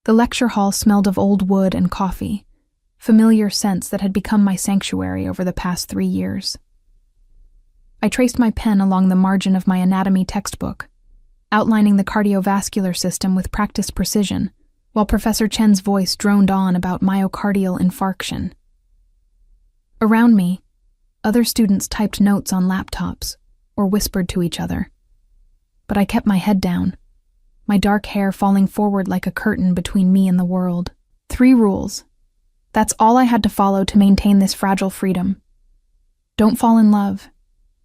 The lecture hall smelled of old wood and coffee, familiar scents that had become my sanctuary over the past 3 years. I traced my pen along the margin of my anatomy textbook, outlining the cardiovascular system with practiced precision, while Professor Chen's voice droned on about myocardial infarction. Around me, other students typed notes on laptops or whispered to each other. But I kept my head down, my dark hair falling forward like a curtain between me and the world. 3 rules. That's all I had to follow to maintain this fragile freedom. Don't fall in love.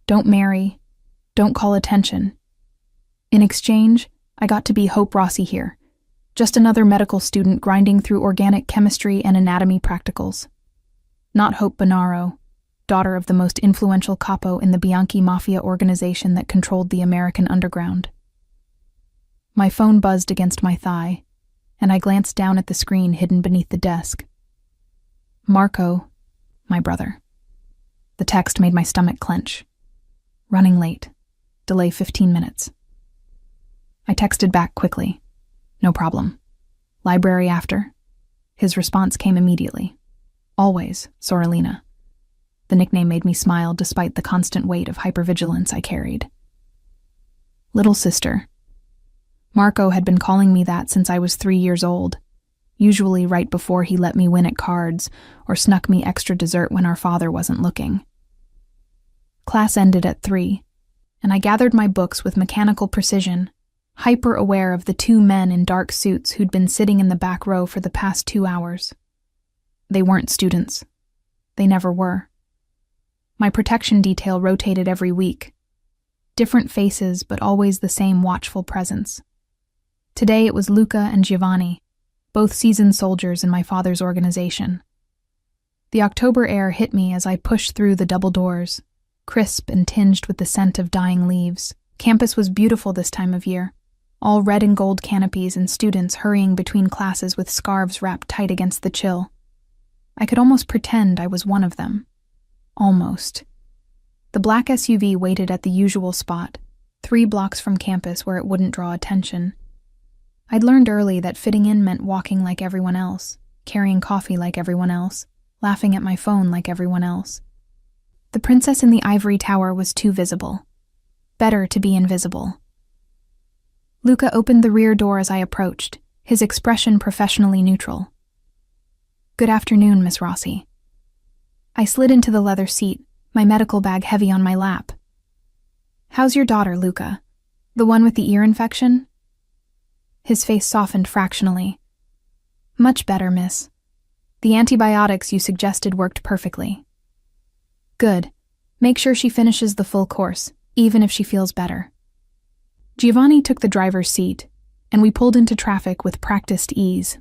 Don't marry. Don't call attention. In exchange, I got to be Hope Rossi here, just another medical student grinding through organic chemistry and anatomy practicals. Not Hope Bonaro, daughter of the most influential capo in the Bianchi Mafia organization that controlled the American underground. My phone buzzed against my thigh, and I glanced down at the screen hidden beneath the desk. Marco, my brother. The text made my stomach clench. Running late. Delay 15 minutes. I texted back quickly. No problem. Library after? His response came immediately. Always, Sorelina. The nickname made me smile despite the constant weight of hypervigilance I carried. Little sister. Marco had been calling me that since I was 3 years old, usually right before he let me win at cards or snuck me extra dessert when our father wasn't looking. Class ended at 3, and I gathered my books with mechanical precision, hyper-aware of the 2 men in dark suits who'd been sitting in the back row for the past 2 hours. They weren't students. They never were. My protection detail rotated every week. Different faces, but always the same watchful presence. Today it was Luca and Giovanni, both seasoned soldiers in my father's organization. The October air hit me as I pushed through the double doors, crisp and tinged with the scent of dying leaves. Campus was beautiful this time of year, all red and gold canopies and students hurrying between classes with scarves wrapped tight against the chill. I could almost pretend I was one of them. Almost. The black SUV waited at the usual spot, 3 blocks from campus where it wouldn't draw attention. I'd learned early that fitting in meant walking like everyone else, carrying coffee like everyone else, laughing at my phone like everyone else. The princess in the ivory tower was too visible. Better to be invisible. Luca opened the rear door as I approached, his expression professionally neutral. Good afternoon, Miss Rossi. I slid into the leather seat, my medical bag heavy on my lap. How's your daughter, Luca? The one with the ear infection? His face softened fractionally. Much better, miss. The antibiotics you suggested worked perfectly. Good. Make sure she finishes the full course, even if she feels better. Giovanni took the driver's seat, and we pulled into traffic with practiced ease.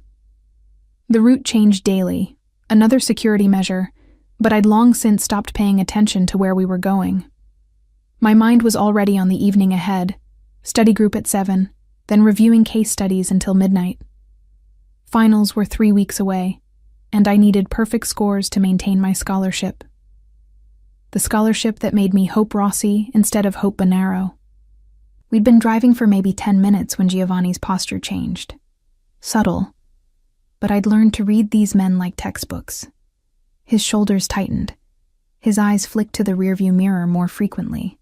The route changed daily, another security measure, but I'd long since stopped paying attention to where we were going. My mind was already on the evening ahead, study group at 7, then reviewing case studies until midnight. Finals were 3 weeks away, and I needed perfect scores to maintain my scholarship. The scholarship that made me Hope Rossi instead of Hope Bonaro. We'd been driving for maybe 10 minutes when Giovanni's posture changed. Subtle, but I'd learned to read these men like textbooks. His shoulders tightened. His eyes flicked to the rearview mirror more frequently.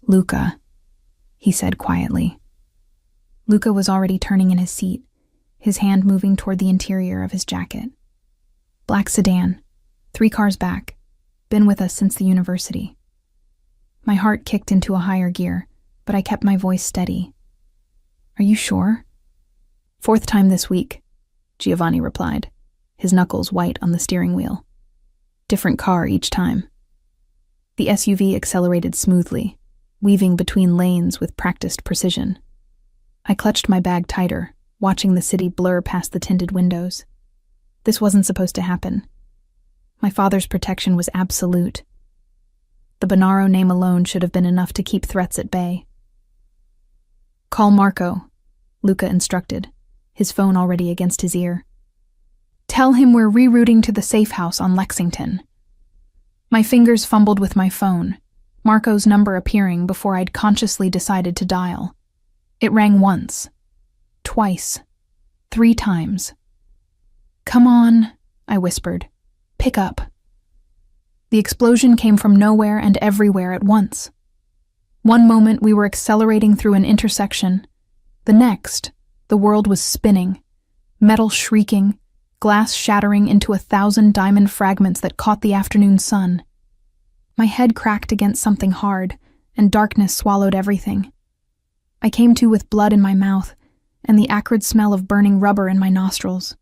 Luca, he said quietly. Luca was already turning in his seat, his hand moving toward the interior of his jacket. Black sedan, 3 cars back, been with us since the university. My heart kicked into a higher gear, but I kept my voice steady. Are you sure? 4th time this week, Giovanni replied, his knuckles white on the steering wheel. Different car each time. The SUV accelerated smoothly, weaving between lanes with practiced precision. I clutched my bag tighter, watching the city blur past the tinted windows. This wasn't supposed to happen. My father's protection was absolute. The Bonaro name alone should have been enough to keep threats at bay. Call Marco, Luca instructed, his phone already against his ear. Tell him we're rerouting to the safe house on Lexington. My fingers fumbled with my phone, Marco's number appearing before I'd consciously decided to dial. It rang once, twice, 3 times. "Come on," I whispered. "Pick up." The explosion came from nowhere and everywhere at once. One moment we were accelerating through an intersection. The next, the world was spinning, metal shrieking, glass shattering into 1,000 diamond fragments that caught the afternoon sun. My head cracked against something hard, and darkness swallowed everything. I came to with blood in my mouth and the acrid smell of burning rubber in my nostrils.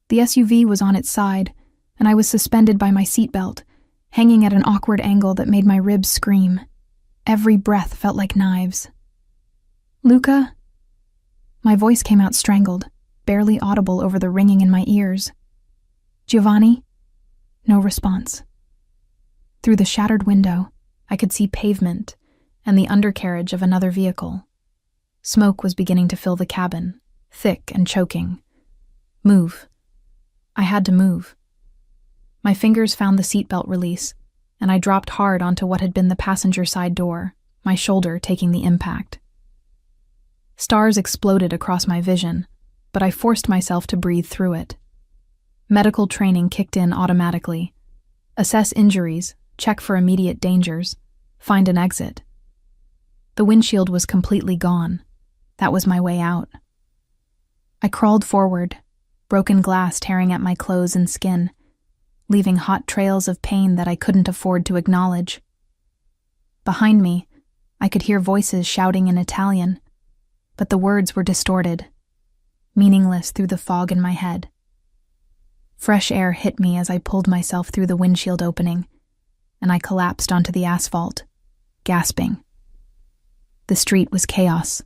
The SUV was on its side, and I was suspended by my seatbelt, hanging at an awkward angle that made my ribs scream. Every breath felt like knives. "Luca?" My voice came out strangled, barely audible over the ringing in my ears. "Giovanni?" No response. Through the shattered window, I could see pavement and the undercarriage of another vehicle. Smoke was beginning to fill the cabin, thick and choking. Move. I had to move. My fingers found the seatbelt release, and I dropped hard onto what had been the passenger side door, my shoulder taking the impact. Stars exploded across my vision, but I forced myself to breathe through it. Medical training kicked in automatically. Assess injuries, check for immediate dangers, find an exit. The windshield was completely gone. That was my way out. I crawled forward, broken glass tearing at my clothes and skin, leaving hot trails of pain that I couldn't afford to acknowledge. Behind me, I could hear voices shouting in Italian, but the words were distorted, meaningless through the fog in my head. Fresh air hit me as I pulled myself through the windshield opening, and I collapsed onto the asphalt, gasping. The street was chaos.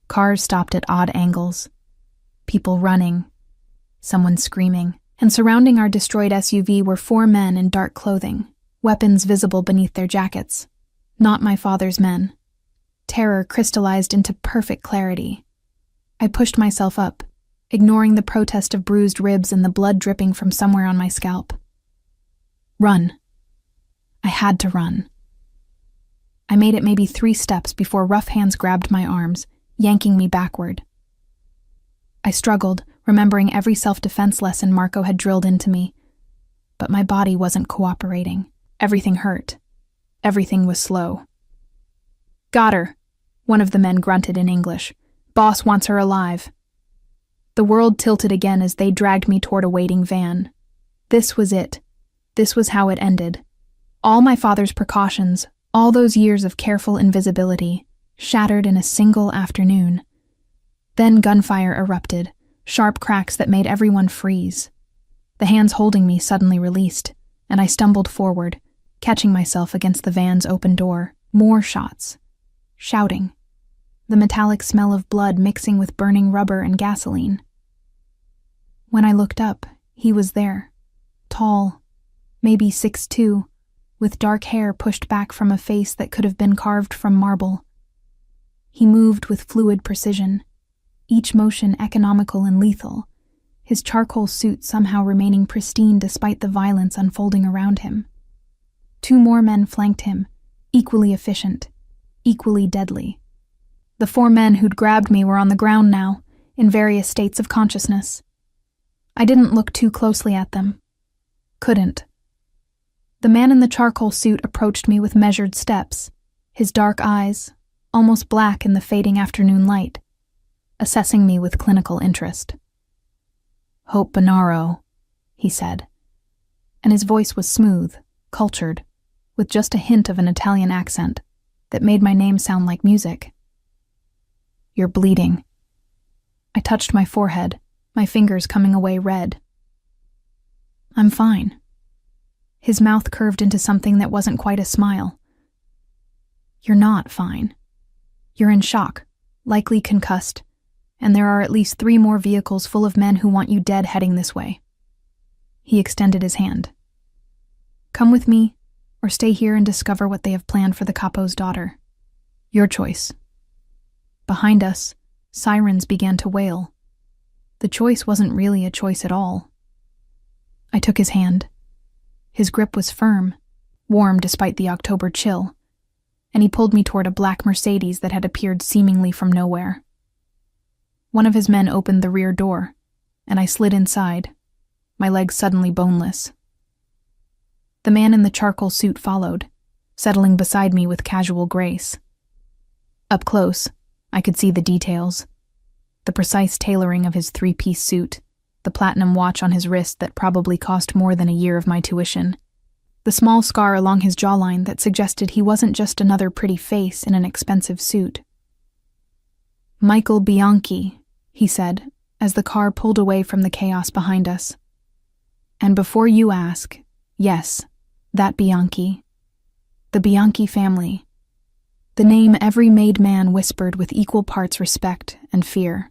Cars stopped at odd angles, people running, someone screaming, and surrounding our destroyed SUV were 4 men in dark clothing, weapons visible beneath their jackets. Not my father's men. Terror crystallized into perfect clarity. I pushed myself up, ignoring the protest of bruised ribs and the blood dripping from somewhere on my scalp. Run. I had to run. I made it maybe 3 steps before rough hands grabbed my arms, yanking me backward. I struggled, remembering every self-defense lesson Marco had drilled into me. But my body wasn't cooperating. Everything hurt. Everything was slow. "Got her," one of the men grunted in English. "Boss wants her alive." The world tilted again as they dragged me toward a waiting van. This was it. This was how it ended. All my father's precautions, all those years of careful invisibility, shattered in a single afternoon. Then gunfire erupted, sharp cracks that made everyone freeze. The hands holding me suddenly released, and I stumbled forward, catching myself against the van's open door. More shots. Shouting. The metallic smell of blood mixing with burning rubber and gasoline. When I looked up, he was there. Tall, maybe 6'2", with dark hair pushed back from a face that could have been carved from marble. He moved with fluid precision, each motion economical and lethal, his charcoal suit somehow remaining pristine despite the violence unfolding around him. 2 more men flanked him, equally efficient, equally deadly. The 4 men who'd grabbed me were on the ground now, in various states of consciousness. I didn't look too closely at them. Couldn't. The man in the charcoal suit approached me with measured steps, his dark eyes, almost black in the fading afternoon light, assessing me with clinical interest. "Hope Bonaro," he said, and his voice was smooth, cultured, with just a hint of an Italian accent that made my name sound like music. "You're bleeding." I touched my forehead, my fingers coming away red. "I'm fine." His mouth curved into something that wasn't quite a smile. "You're not fine. You're in shock, likely concussed, and there are at least 3 more vehicles full of men who want you dead heading this way." He extended his hand. "Come with me, or stay here and discover what they have planned for the capo's daughter. Your choice." Behind us, sirens began to wail. The choice wasn't really a choice at all. I took his hand. His grip was firm, warm despite the October chill, and he pulled me toward a black Mercedes that had appeared seemingly from nowhere. One of his men opened the rear door, and I slid inside, my legs suddenly boneless. The man in the charcoal suit followed, settling beside me with casual grace. Up close, I could see the details. The precise tailoring of his three-piece suit, the platinum watch on his wrist that probably cost more than a year of my tuition, the small scar along his jawline that suggested he wasn't just another pretty face in an expensive suit. "Michael Bianchi," he said, as the car pulled away from the chaos behind us. "And before you ask, yes, that Bianchi. The Bianchi family. The name every made man whispered with equal parts respect and fear.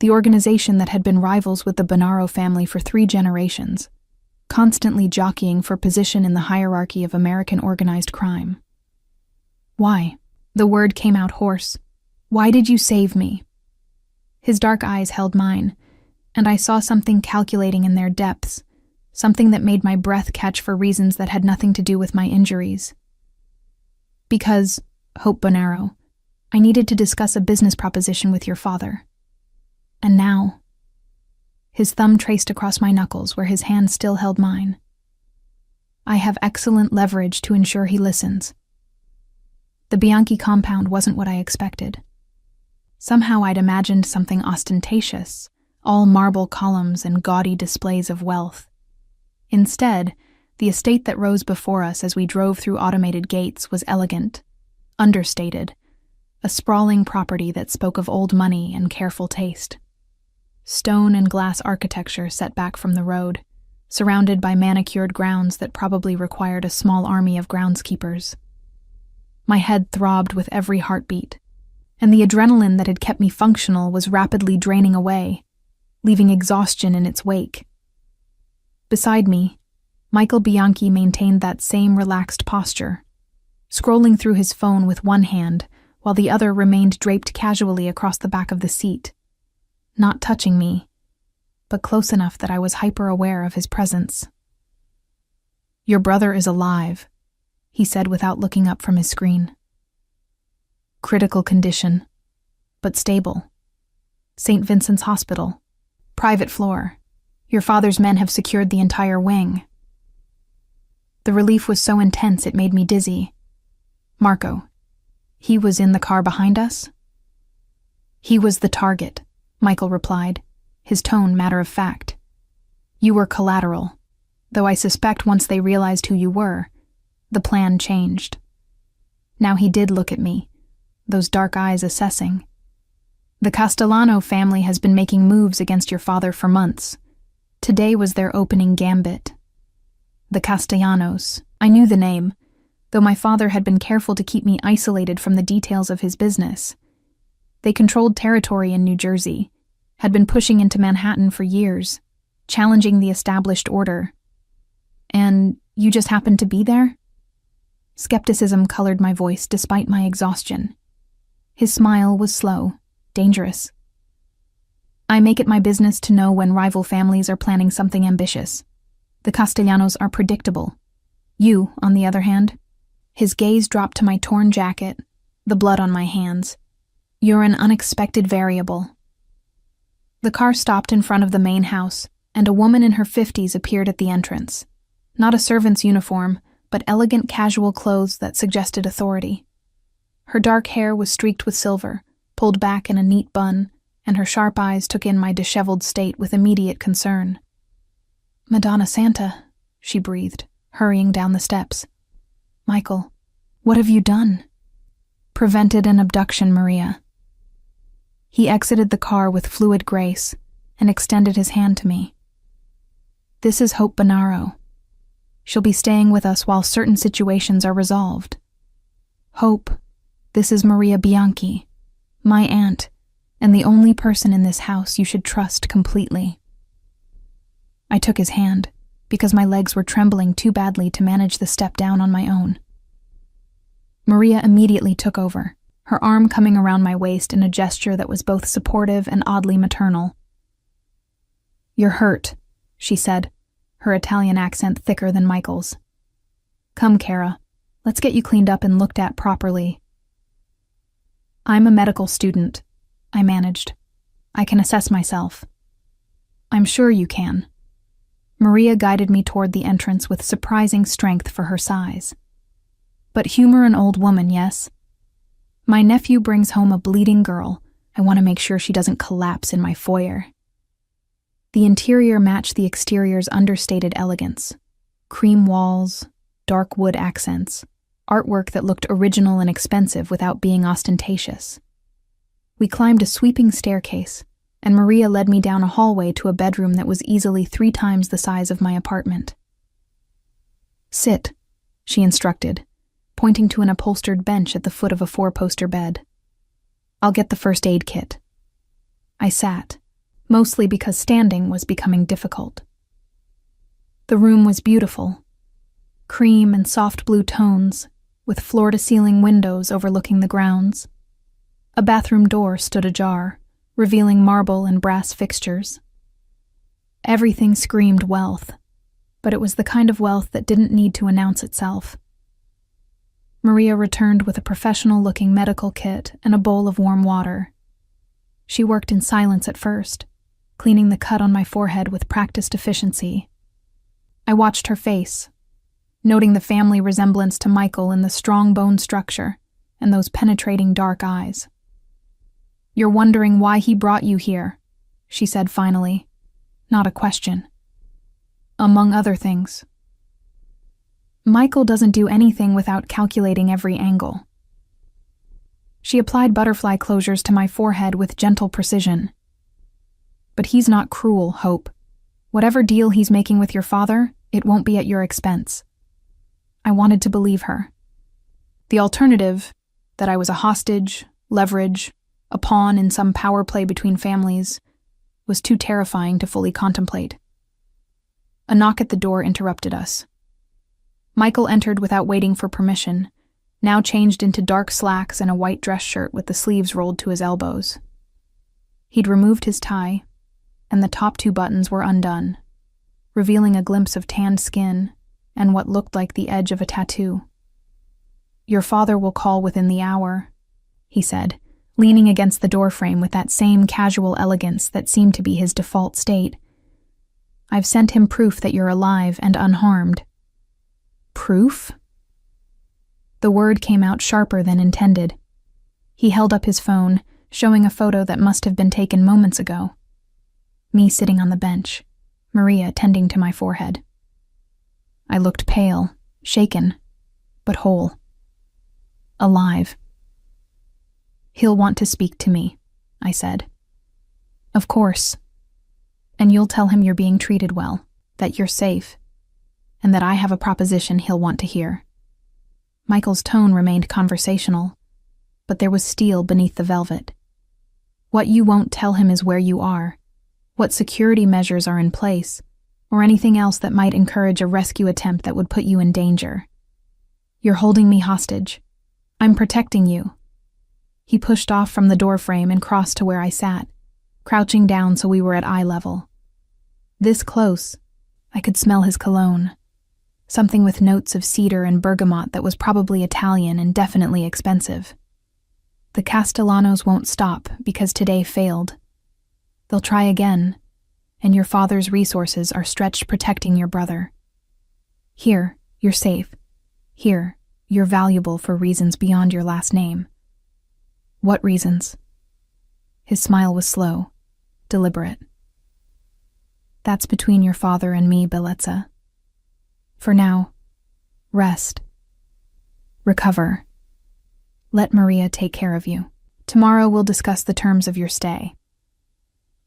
The organization that had been rivals with the Bonaro family for 3 generations, constantly jockeying for position in the hierarchy of American organized crime. Why?" The word came out hoarse. "Why did you save me?" His dark eyes held mine, and I saw something calculating in their depths, something that made my breath catch for reasons that had nothing to do with my injuries. "Because, Hope Bonaro, I needed to discuss a business proposition with your father. And now..." His thumb traced across my knuckles where his hand still held mine. "I have excellent leverage to ensure he listens." The Bianchi compound wasn't what I expected. Somehow I'd imagined something ostentatious, all marble columns and gaudy displays of wealth. Instead, the estate that rose before us as we drove through automated gates was elegant, understated, a sprawling property that spoke of old money and careful taste. Stone and glass architecture set back from the road, surrounded by manicured grounds that probably required a small army of groundskeepers. My head throbbed with every heartbeat, and the adrenaline that had kept me functional was rapidly draining away, leaving exhaustion in its wake. Beside me, Michael Bianchi maintained that same relaxed posture, scrolling through his phone with one hand while the other remained draped casually across the back of the seat, not touching me, but close enough that I was hyper-aware of his presence. "Your brother is alive," he said without looking up from his screen. "Critical condition, but stable. St. Vincent's Hospital. Private floor. Your father's men have secured the entire wing." The relief was so intense it made me dizzy. "Marco, he was in the car behind us?" "He was the target," Michael replied, his tone matter of fact. "You were collateral, though I suspect once they realized who you were, the plan changed." Now he did look at me, those dark eyes assessing. "The Castellano family has been making moves against your father for months. Today was their opening gambit." The Castellanos. I knew the name, though my father had been careful to keep me isolated from the details of his business. They controlled territory in New Jersey, had been pushing into Manhattan for years, challenging the established order. "And you just happened to be there?" Skepticism colored my voice despite my exhaustion. His smile was slow, dangerous. "I make it my business to know when rival families are planning something ambitious. The Castellanos are predictable. You, on the other hand..." His gaze dropped to my torn jacket, the blood on my hands. "You're an unexpected variable." The car stopped in front of the main house, and a woman in her 50s appeared at the entrance. Not a servant's uniform, but elegant casual clothes that suggested authority. Her dark hair was streaked with silver, pulled back in a neat bun, and her sharp eyes took in my disheveled state with immediate concern. "Madonna Santa," she breathed, hurrying down the steps. "Michael, what have you done?" "Prevented an abduction, Maria." He exited the car with fluid grace and extended his hand to me. "This is Hope Bonaro. She'll be staying with us while certain situations are resolved. Hope, this is Maria Bianchi, my aunt, and the only person in this house you should trust completely." I took his hand, because my legs were trembling too badly to manage the step down on my own. Maria immediately took over, her arm coming around my waist in a gesture that was both supportive and oddly maternal. "You're hurt," she said, her Italian accent thicker than Michael's. "Come, Cara, let's get you cleaned up and looked at properly." "I'm a medical student," I managed. I can assess myself." "I'm sure you can." Maria guided me toward the entrance with surprising strength for her size. "But humor an old woman, yes? My nephew brings home a bleeding girl. I want to make sure she doesn't collapse in my foyer." The interior matched the exterior's understated elegance. Cream walls, dark wood accents, artwork that looked original and expensive without being ostentatious. We climbed a sweeping staircase, and Maria led me down a hallway to a bedroom that was easily 3 times the size of my apartment. "Sit," she instructed, pointing to an upholstered bench at the foot of a 4-poster bed. "I'll get the first aid kit." I sat, mostly because standing was becoming difficult. The room was beautiful. Cream and soft blue tones, with floor-to-ceiling windows overlooking the grounds. A bathroom door stood ajar, revealing marble and brass fixtures. Everything screamed wealth, but it was the kind of wealth that didn't need to announce itself. Maria returned with a professional-looking medical kit and a bowl of warm water. She worked in silence at first, cleaning the cut on my forehead with practiced efficiency. I watched her face, noting the family resemblance to Michael in the strong bone structure and those penetrating dark eyes. "You're wondering why he brought you here," she said finally. Not a question. "Among other things." "Michael doesn't do anything without calculating every angle." She applied butterfly closures to my forehead with gentle precision. "But he's not cruel, Hope. Whatever deal he's making with your father, it won't be at your expense." I wanted to believe her. The alternative, that I was a hostage, leverage, a pawn in some power play between families, was too terrifying to fully contemplate. A knock at the door interrupted us. Michael entered without waiting for permission, now changed into dark slacks and a white dress shirt with the sleeves rolled to his elbows. He'd removed his tie, and the top 2 buttons were undone, revealing a glimpse of tanned skin and what looked like the edge of a tattoo. "Your father will call within the hour," he said, leaning against the doorframe with that same casual elegance that seemed to be his default state. "I've sent him proof that you're alive and unharmed." "Proof?" The word came out sharper than intended. He held up his phone, showing a photo that must have been taken moments ago. Me sitting on the bench, Maria tending to my forehead. I looked pale, shaken, but whole. Alive. "He'll want to speak to me," I said. "Of course. And you'll tell him you're being treated well, that you're safe, and that I have a proposition he'll want to hear." Michael's tone remained conversational, but there was steel beneath the velvet. "What you won't tell him is where you are, what security measures are in place, or anything else that might encourage a rescue attempt that would put you in danger. You're holding me hostage. I'm protecting you." He pushed off from the doorframe and crossed to where I sat, crouching down so we were at eye level. This close, I could smell his cologne, something with notes of cedar and bergamot that was probably Italian and definitely expensive. "The Castellanos won't stop because today failed. They'll try again, and your father's resources are stretched protecting your brother. Here, you're safe. Here, you're valuable for reasons beyond your last name." "What reasons?" His smile was slow, deliberate. "That's between your father and me, Bellezza. For now, rest. Recover. Let Maria take care of you. Tomorrow we'll discuss the terms of your stay."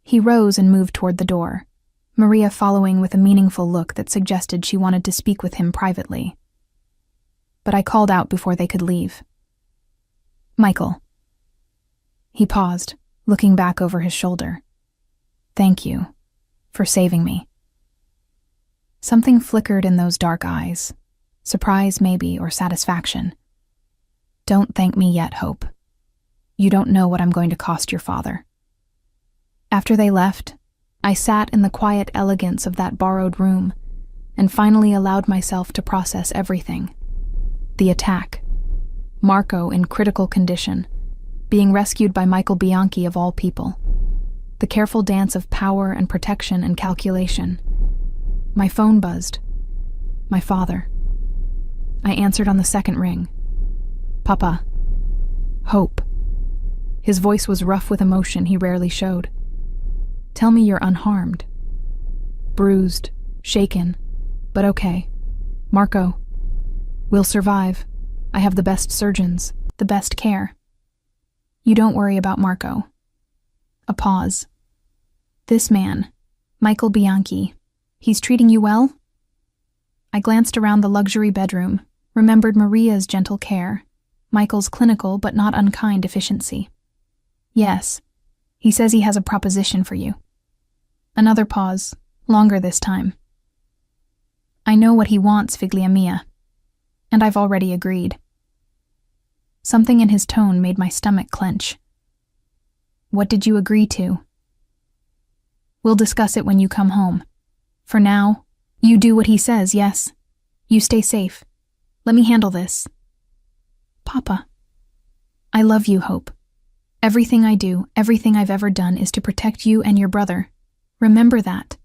He rose and moved toward the door, Maria following with a meaningful look that suggested she wanted to speak with him privately. But I called out before they could leave. "Michael." He paused, looking back over his shoulder. "Thank you for saving me." Something flickered in those dark eyes, surprise maybe, or satisfaction. "Don't thank me yet, Hope. You don't know what I'm going to cost your father." After they left, I sat in the quiet elegance of that borrowed room and finally allowed myself to process everything. The attack, Marco in critical condition, being rescued by Michael Bianchi of all people, the careful dance of power and protection and calculation. My phone buzzed. My father. I answered on the second ring. Papa. Hope. His voice was rough with emotion he rarely showed. Tell me you're unharmed. Bruised, shaken, but okay. Marco. We'll survive. I have the best surgeons, the best care. You don't worry about Marco. A pause. This man, Michael Bianchi, he's treating you well? I glanced around the luxury bedroom, remembered Maria's gentle care, Michael's clinical but not unkind efficiency. Yes, he says he has a proposition for you. Another pause, longer this time. I know what he wants, figlia mia, and I've already agreed. Something in his tone made my stomach clench. What did you agree to? We'll discuss it when you come home. For now, you do what he says, yes? You stay safe. Let me handle this. Papa. I love you, Hope. Everything I do, everything I've ever done is to protect you and your brother. Remember that.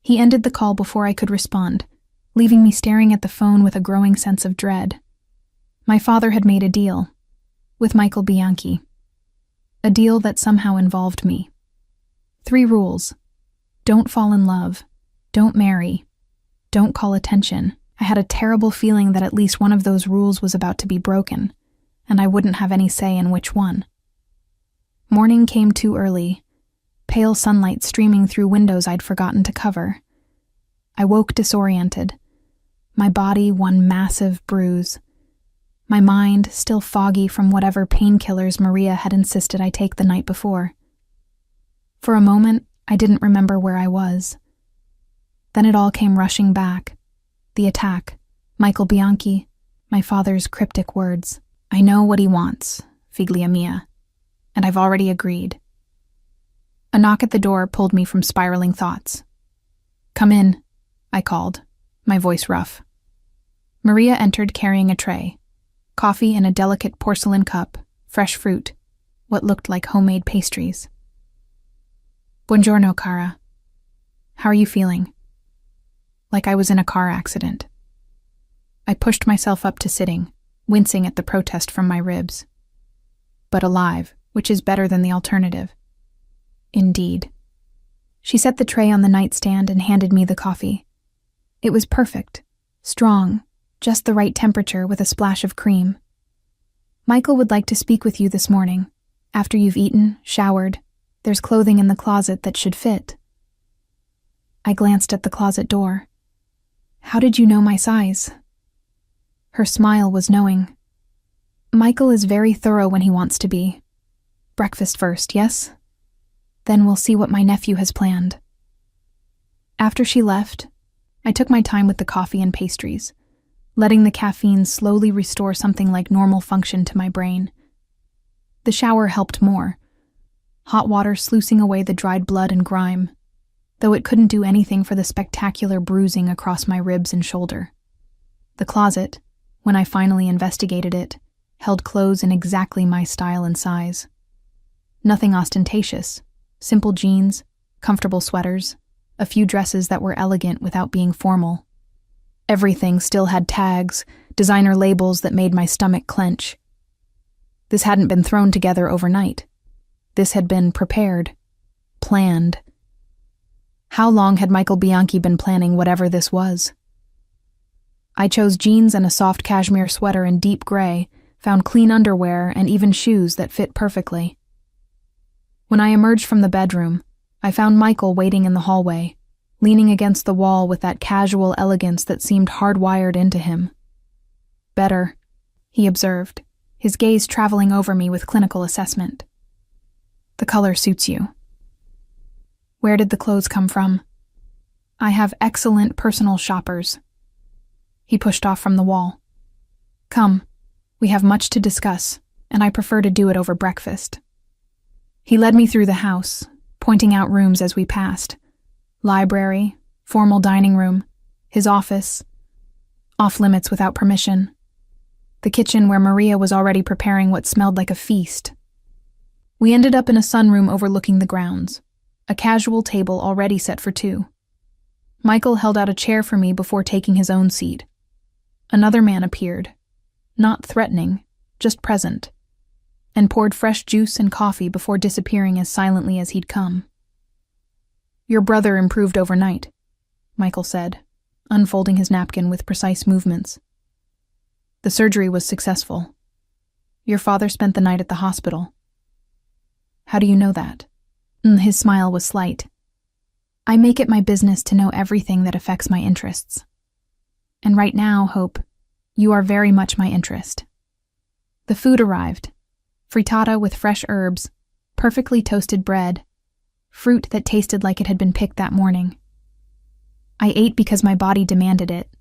He ended the call before I could respond, leaving me staring at the phone with a growing sense of dread. My father had made a deal with Michael Bianchi. A deal that somehow involved me. 3 rules. Don't fall in love. Don't marry. Don't call attention. I had a terrible feeling that at least one of those rules was about to be broken, and I wouldn't have any say in which one. Morning came too early, pale sunlight streaming through windows I'd forgotten to cover. I woke disoriented, my body one massive bruise, my mind still foggy from whatever painkillers Maria had insisted I take the night before. For a moment, I didn't remember where I was. Then it all came rushing back. The attack, Michael Bianchi, my father's cryptic words. I know what he wants, figlia mia, and I've already agreed. A knock at the door pulled me from spiraling thoughts. Come in, I called, my voice rough. Maria entered carrying a tray. Coffee in a delicate porcelain cup, fresh fruit, what looked like homemade pastries. Buongiorno, cara. How are you feeling? Like I was in a car accident. I pushed myself up to sitting, wincing at the protest from my ribs. But alive, which is better than the alternative. Indeed. She set the tray on the nightstand and handed me the coffee. It was perfect, strong, just the right temperature with a splash of cream. Michael would like to speak with you this morning. After you've eaten, showered, there's clothing in the closet that should fit. I glanced at the closet door. How did you know my size? Her smile was knowing. Michael is very thorough when he wants to be. Breakfast first, yes? Then we'll see what my nephew has planned. After she left, I took my time with the coffee and pastries, letting the caffeine slowly restore something like normal function to my brain. The shower helped more, hot water sluicing away the dried blood and grime, though it couldn't do anything for the spectacular bruising across my ribs and shoulder. The closet, when I finally investigated it, held clothes in exactly my style and size. Nothing ostentatious, simple jeans, comfortable sweaters, a few dresses that were elegant without being formal. Everything still had tags, designer labels that made my stomach clench. This hadn't been thrown together overnight. This had been prepared, planned. How long had Michael Bianchi been planning whatever this was? I chose jeans and a soft cashmere sweater in deep gray, found clean underwear and even shoes that fit perfectly. When I emerged from the bedroom, I found Michael waiting in the hallway, leaning against the wall with that casual elegance that seemed hardwired into him. Better, he observed, his gaze traveling over me with clinical assessment. The color suits you. Where did the clothes come from? I have excellent personal shoppers. He pushed off from the wall. Come, we have much to discuss, and I prefer to do it over breakfast. He led me through the house, pointing out rooms as we passed. Library, formal dining room, his office, off limits without permission. The kitchen where Maria was already preparing what smelled like a feast. We ended up in a sunroom overlooking the grounds, a casual table already set for two. Michael held out a chair for me before taking his own seat. Another man appeared, not threatening, just present, and poured fresh juice and coffee before disappearing as silently as he'd come. "Your brother improved overnight," Michael said, unfolding his napkin with precise movements. "The surgery was successful. Your father spent the night at the hospital." "How do you know that?" His smile was slight. "I make it my business to know everything that affects my interests. And right now, Hope, you are very much my interest." The food arrived. Frittata with fresh herbs, perfectly toasted bread, fruit that tasted like it had been picked that morning. I ate because my body demanded it,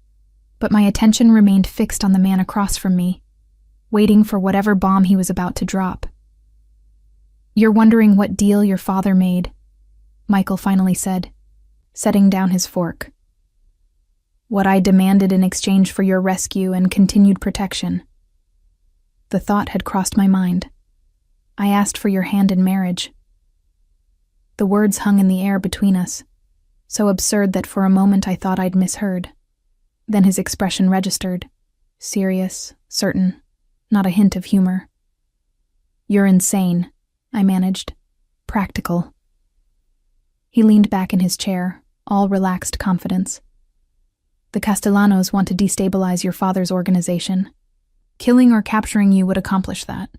but my attention remained fixed on the man across from me, waiting for whatever bomb he was about to drop. "You're wondering what deal your father made," Michael finally said, setting down his fork. "What I demanded in exchange for your rescue and continued protection." The thought had crossed my mind. I asked for your hand in marriage. The words hung in the air between us, so absurd that for a moment I thought I'd misheard. Then his expression registered, serious, certain, not a hint of humor. "You're insane," I managed. "Practical." He leaned back in his chair, all relaxed confidence. "The Castellanos want to destabilize your father's organization. Killing or capturing you would accomplish that.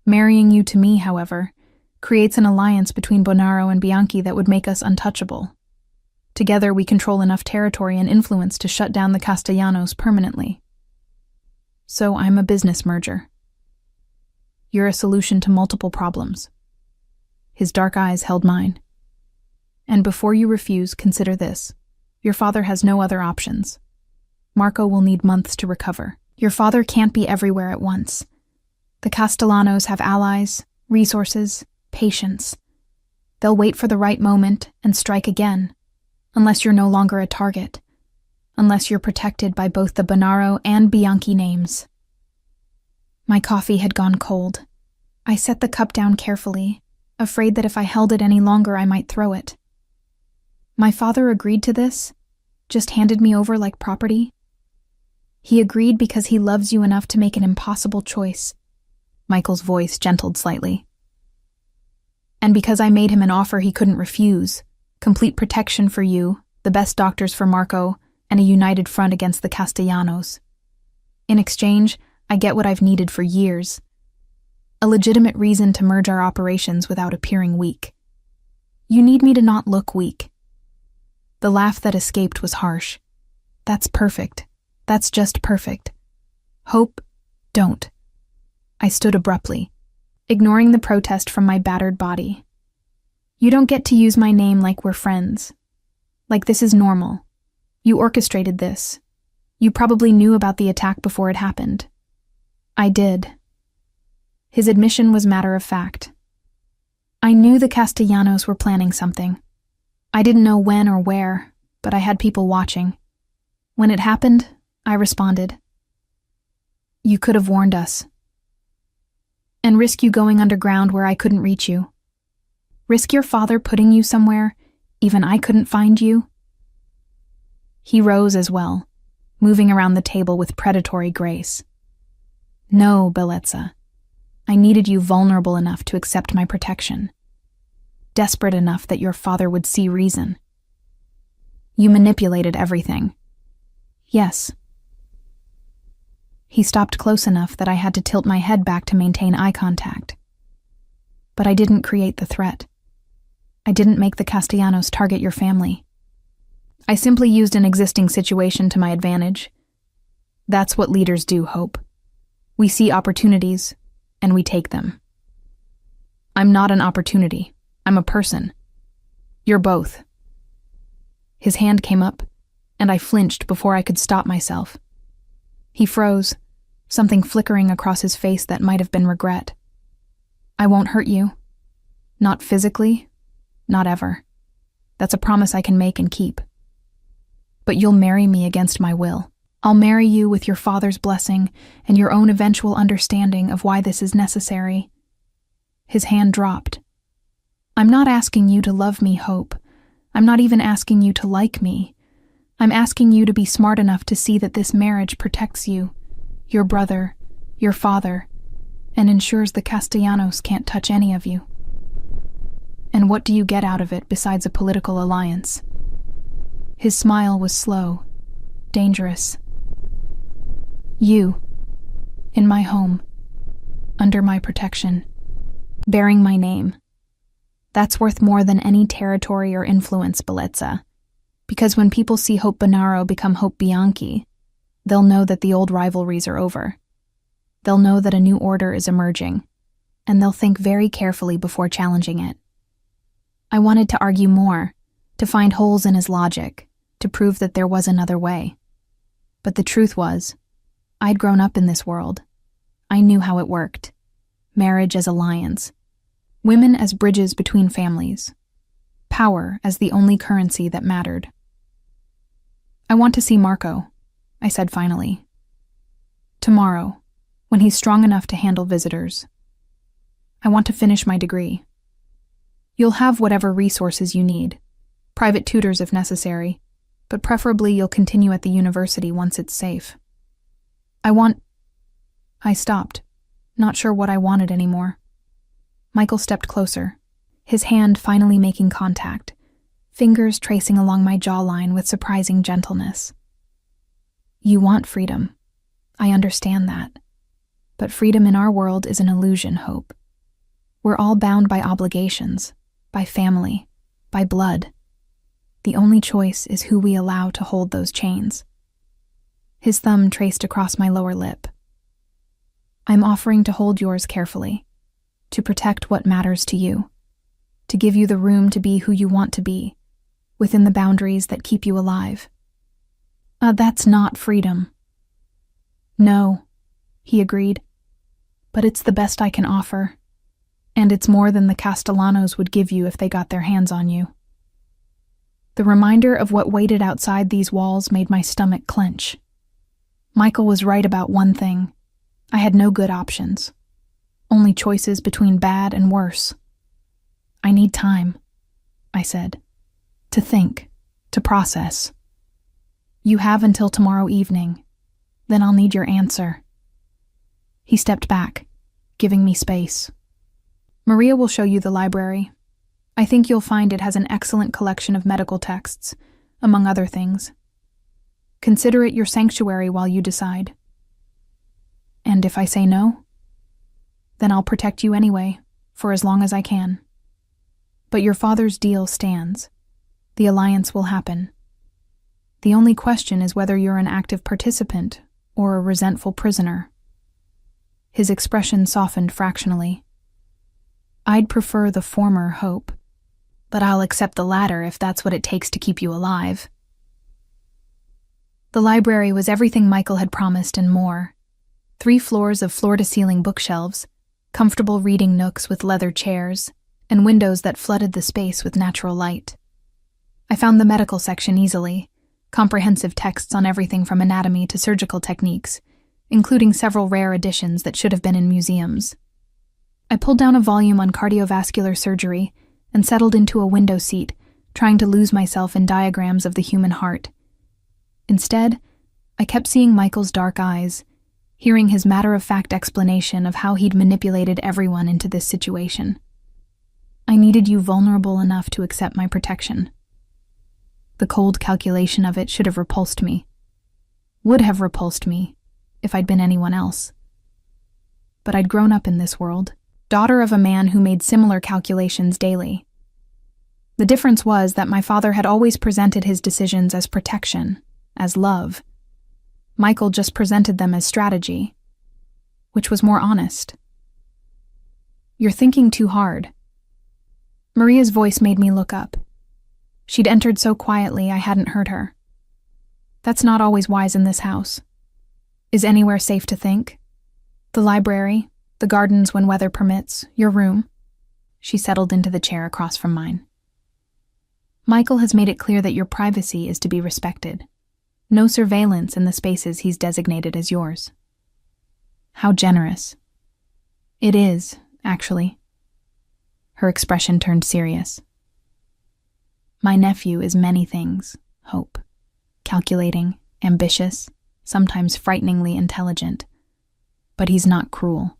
Marrying you to me, however, creates an alliance between Bonaro and Bianchi that would make us untouchable. Together we control enough territory and influence to shut down the Castellanos permanently. So I'm a business merger. You're a solution to multiple problems." His dark eyes held mine. "And before you refuse, consider this. Your father has no other options. Marco will need months to recover. Your father can't be everywhere at once. The Castellanos have allies, resources, patience. They'll wait for the right moment and strike again, unless you're no longer a target, unless you're protected by both the Bonaro and Bianchi names." My coffee had gone cold. I set the cup down carefully, afraid that if I held it any longer I might throw it. My father agreed to this, just handed me over like property. He agreed because he loves you enough to make an impossible choice. Michael's voice gentled slightly. "And because I made him an offer he couldn't refuse, complete protection for you, the best doctors for Marco, and a united front against the Castellanos. In exchange, I get what I've needed for years. A legitimate reason to merge our operations without appearing weak. You need me to not look weak." The laugh that escaped was harsh. "That's perfect. That's just perfect. Hope, don't." I stood abruptly, ignoring the protest from my battered body. "You don't get to use my name like we're friends. Like this is normal. You orchestrated this. You probably knew about the attack before it happened." I did. His admission was matter of fact. I knew the Castellanos were planning something. I didn't know when or where, but I had people watching. When it happened, I responded. "You could have warned us. And risk you going underground where I couldn't reach you. Risk your father putting you somewhere even I couldn't find you." He rose as well, moving around the table with predatory grace. "No, Bellezza. I needed you vulnerable enough to accept my protection. Desperate enough that your father would see reason. You manipulated everything. Yes." He stopped close enough that I had to tilt my head back to maintain eye contact. But I didn't create the threat. I didn't make the Castellanos target your family. I simply used an existing situation to my advantage. That's what leaders do, Hope. We see opportunities, and we take them. I'm not an opportunity. I'm a person. You're both." His hand came up, and I flinched before I could stop myself. He froze, something flickering across his face that might have been regret. "I won't hurt you. Not physically, not ever. That's a promise I can make and keep. But you'll marry me against my will. I'll marry you with your father's blessing and your own eventual understanding of why this is necessary." His hand dropped. I'm not asking you to love me, Hope. I'm not even asking you to like me. I'm asking you to be smart enough to see that this marriage protects you, your brother, your father, and ensures the Castellanos can't touch any of you. And what do you get out of it besides a political alliance? His smile was slow, dangerous. You, in my home, under my protection, bearing my name. That's worth more than any territory or influence, Bellezza. Because when people see Hope Bonaro become Hope Bianchi, they'll know that the old rivalries are over. They'll know that a new order is emerging, and they'll think very carefully before challenging it. I wanted to argue more, to find holes in his logic, to prove that there was another way. But the truth was, I'd grown up in this world. I knew how it worked. Marriage as alliance. Women as bridges between families. Power as the only currency that mattered. I want to see Marco, I said finally. Tomorrow, when he's strong enough to handle visitors. I want to finish my degree. You'll have whatever resources you need, private tutors if necessary, but preferably you'll continue at the university once it's safe. I stopped, not sure what I wanted anymore. Michael stepped closer, his hand finally making contact, fingers tracing along my jawline with surprising gentleness. You want freedom. I understand that. But freedom in our world is an illusion, Hope. We're all bound by obligations, by family, by blood. The only choice is who we allow to hold those chains. His thumb traced across my lower lip. I'm offering to hold yours carefully, to protect what matters to you, to give you the room to be who you want to be, within the boundaries that keep you alive. That's not freedom. No, he agreed, but it's the best I can offer, and it's more than the Castellanos would give you if they got their hands on you. The reminder of what waited outside these walls made my stomach clench. Michael was right about one thing. I had no good options. Only choices between bad and worse. I need time, I said. To think, to process. You have until tomorrow evening. Then I'll need your answer. He stepped back, giving me space. Maria will show you the library. I think you'll find it has an excellent collection of medical texts, among other things. Consider it your sanctuary while you decide. And if I say no, then I'll protect you anyway, for as long as I can. But your father's deal stands. The alliance will happen. The only question is whether you're an active participant or a resentful prisoner. His expression softened fractionally. I'd prefer the former, Hope, but I'll accept the latter if that's what it takes to keep you alive. The library was everything Michael had promised and more. 3 floors of floor-to-ceiling bookshelves, comfortable reading nooks with leather chairs, and windows that flooded the space with natural light. I found the medical section easily, comprehensive texts on everything from anatomy to surgical techniques, including several rare editions that should have been in museums. I pulled down a volume on cardiovascular surgery and settled into a window seat, trying to lose myself in diagrams of the human heart. Instead, I kept seeing Michael's dark eyes, hearing his matter-of-fact explanation of how he'd manipulated everyone into this situation. I needed you vulnerable enough to accept my protection. The cold calculation of it should have repulsed me. Would have repulsed me if I'd been anyone else. But I'd grown up in this world, daughter of a man who made similar calculations daily. The difference was that my father had always presented his decisions as protection, as love. Michael just presented them as strategy, which was more honest. You're thinking too hard. Maria's voice made me look up. She'd entered so quietly I hadn't heard her. That's not always wise in this house. Is anywhere safe to think? The library, the gardens when weather permits, your room. She settled into the chair across from mine. Michael has made it clear that your privacy is to be respected. No surveillance in the spaces he's designated as yours. How generous. It is, actually. Her expression turned serious. My nephew is many things, Hope. Calculating, ambitious, sometimes frighteningly intelligent. But he's not cruel.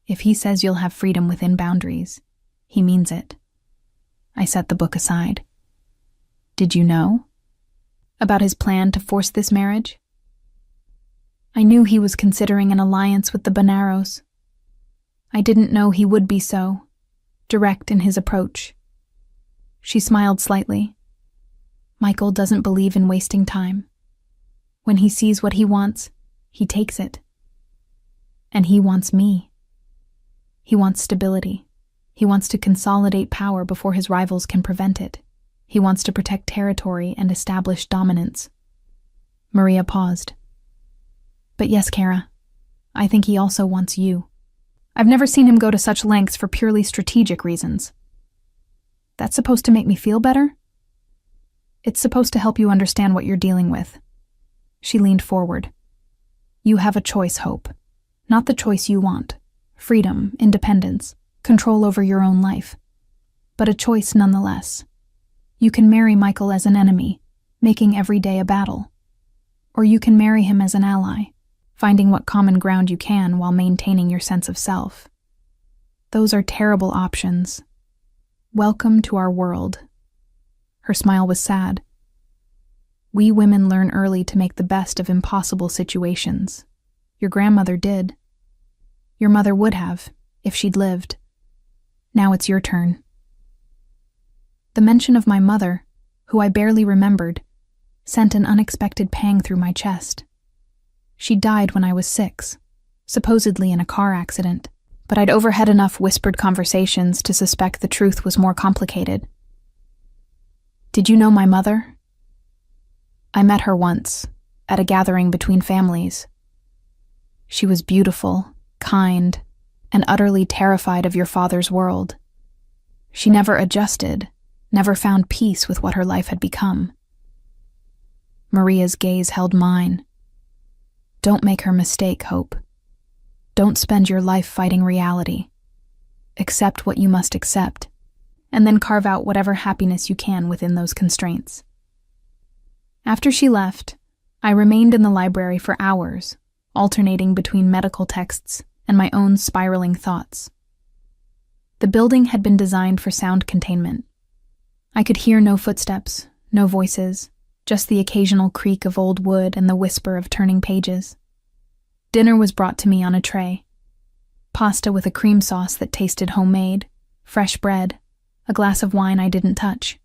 If he says you'll have freedom within boundaries, he means it. I set the book aside. Did you know about his plan to force this marriage? I knew he was considering an alliance with the Bonaros. I didn't know he would be so direct in his approach. She smiled slightly. Michael doesn't believe in wasting time. When he sees what he wants, he takes it. And he wants me. He wants stability. He wants to consolidate power before his rivals can prevent it. He wants to protect territory and establish dominance. Maria paused. But yes, Kara, I think he also wants you. I've never seen him go to such lengths for purely strategic reasons. That's supposed to make me feel better? It's supposed to help you understand what you're dealing with. She leaned forward. You have a choice, Hope. Not the choice you want. Freedom, independence, control over your own life. But a choice nonetheless. You can marry Michael as an enemy, making every day a battle. Or you can marry him as an ally, finding what common ground you can while maintaining your sense of self. Those are terrible options. Welcome to our world. Her smile was sad. We women learn early to make the best of impossible situations. Your grandmother did. Your mother would have, if she'd lived. Now it's your turn. The mention of my mother, who I barely remembered, sent an unexpected pang through my chest. She died when I was 6, supposedly in a car accident, but I'd overheard enough whispered conversations to suspect the truth was more complicated. Did you know my mother? I met her once, at a gathering between families. She was beautiful, kind, and utterly terrified of your father's world. She never adjusted, never found peace with what her life had become. Maria's gaze held mine. Don't make her mistake, Hope. Don't spend your life fighting reality. Accept what you must accept, and then carve out whatever happiness you can within those constraints. After she left, I remained in the library for hours, alternating between medical texts and my own spiraling thoughts. The building had been designed for sound containment. I could hear no footsteps, no voices, just the occasional creak of old wood and the whisper of turning pages. Dinner was brought to me on a tray. Pasta with a cream sauce that tasted homemade, fresh bread, a glass of wine I didn't touch.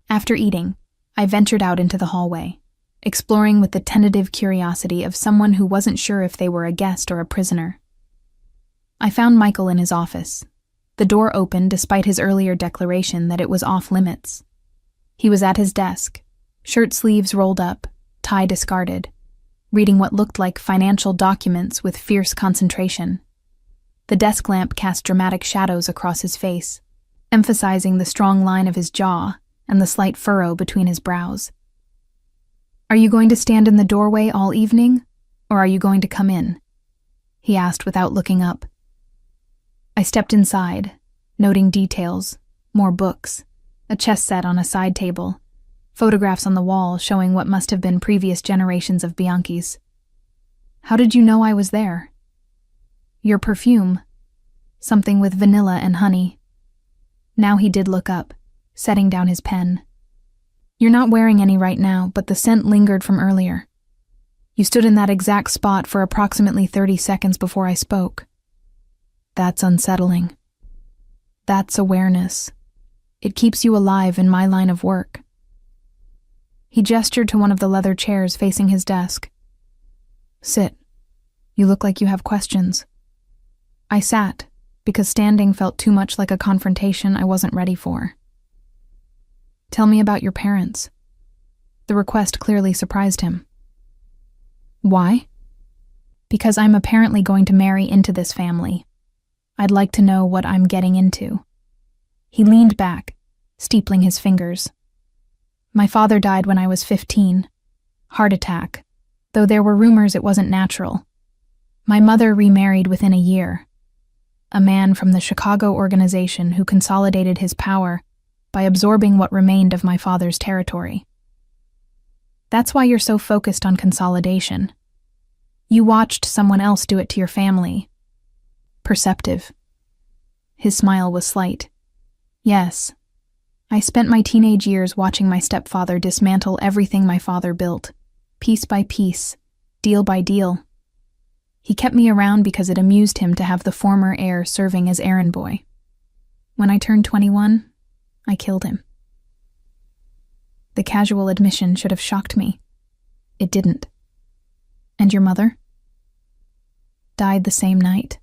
After eating, I ventured out into the hallway, exploring with the tentative curiosity of someone who wasn't sure if they were a guest or a prisoner. I found Michael in his office. The door open despite his earlier declaration that it was off limits. He was at his desk, shirt sleeves rolled up, tie discarded, reading what looked like financial documents with fierce concentration. The desk lamp cast dramatic shadows across his face, emphasizing the strong line of his jaw and the slight furrow between his brows. Are you going to stand in the doorway all evening, or are you going to come in? He asked without looking up. I stepped inside, noting details, more books, a chess set on a side table, photographs on the wall showing what must have been previous generations of Bianchis. How did you know I was there? Your perfume. Something with vanilla and honey. Now he did look up, setting down his pen. You're not wearing any right now, but the scent lingered from earlier. You stood in that exact spot for approximately 30 seconds before I spoke. That's unsettling. That's awareness. It keeps you alive in my line of work. He gestured to one of the leather chairs facing his desk. Sit. You look like you have questions. I sat, because standing felt too much like a confrontation I wasn't ready for. Tell me about your parents. The request clearly surprised him. Why? Because I'm apparently going to marry into this family. I'd like to know what I'm getting into. He leaned back, steepling his fingers. My father died when I was 15. Heart attack, though there were rumors it wasn't natural. My mother remarried within a year. a man from the Chicago organization who consolidated his power by absorbing what remained of my father's territory. That's why you're so focused on consolidation. You watched someone else do it to your family. Perceptive. His smile was slight. Yes, I spent my teenage years watching my stepfather dismantle everything my father built, piece by piece, deal by deal. He kept me around because it amused him to have the former heir serving as errand boy. When I turned 21, I killed him. The casual admission should have shocked me. It didn't. And your mother? Died the same night.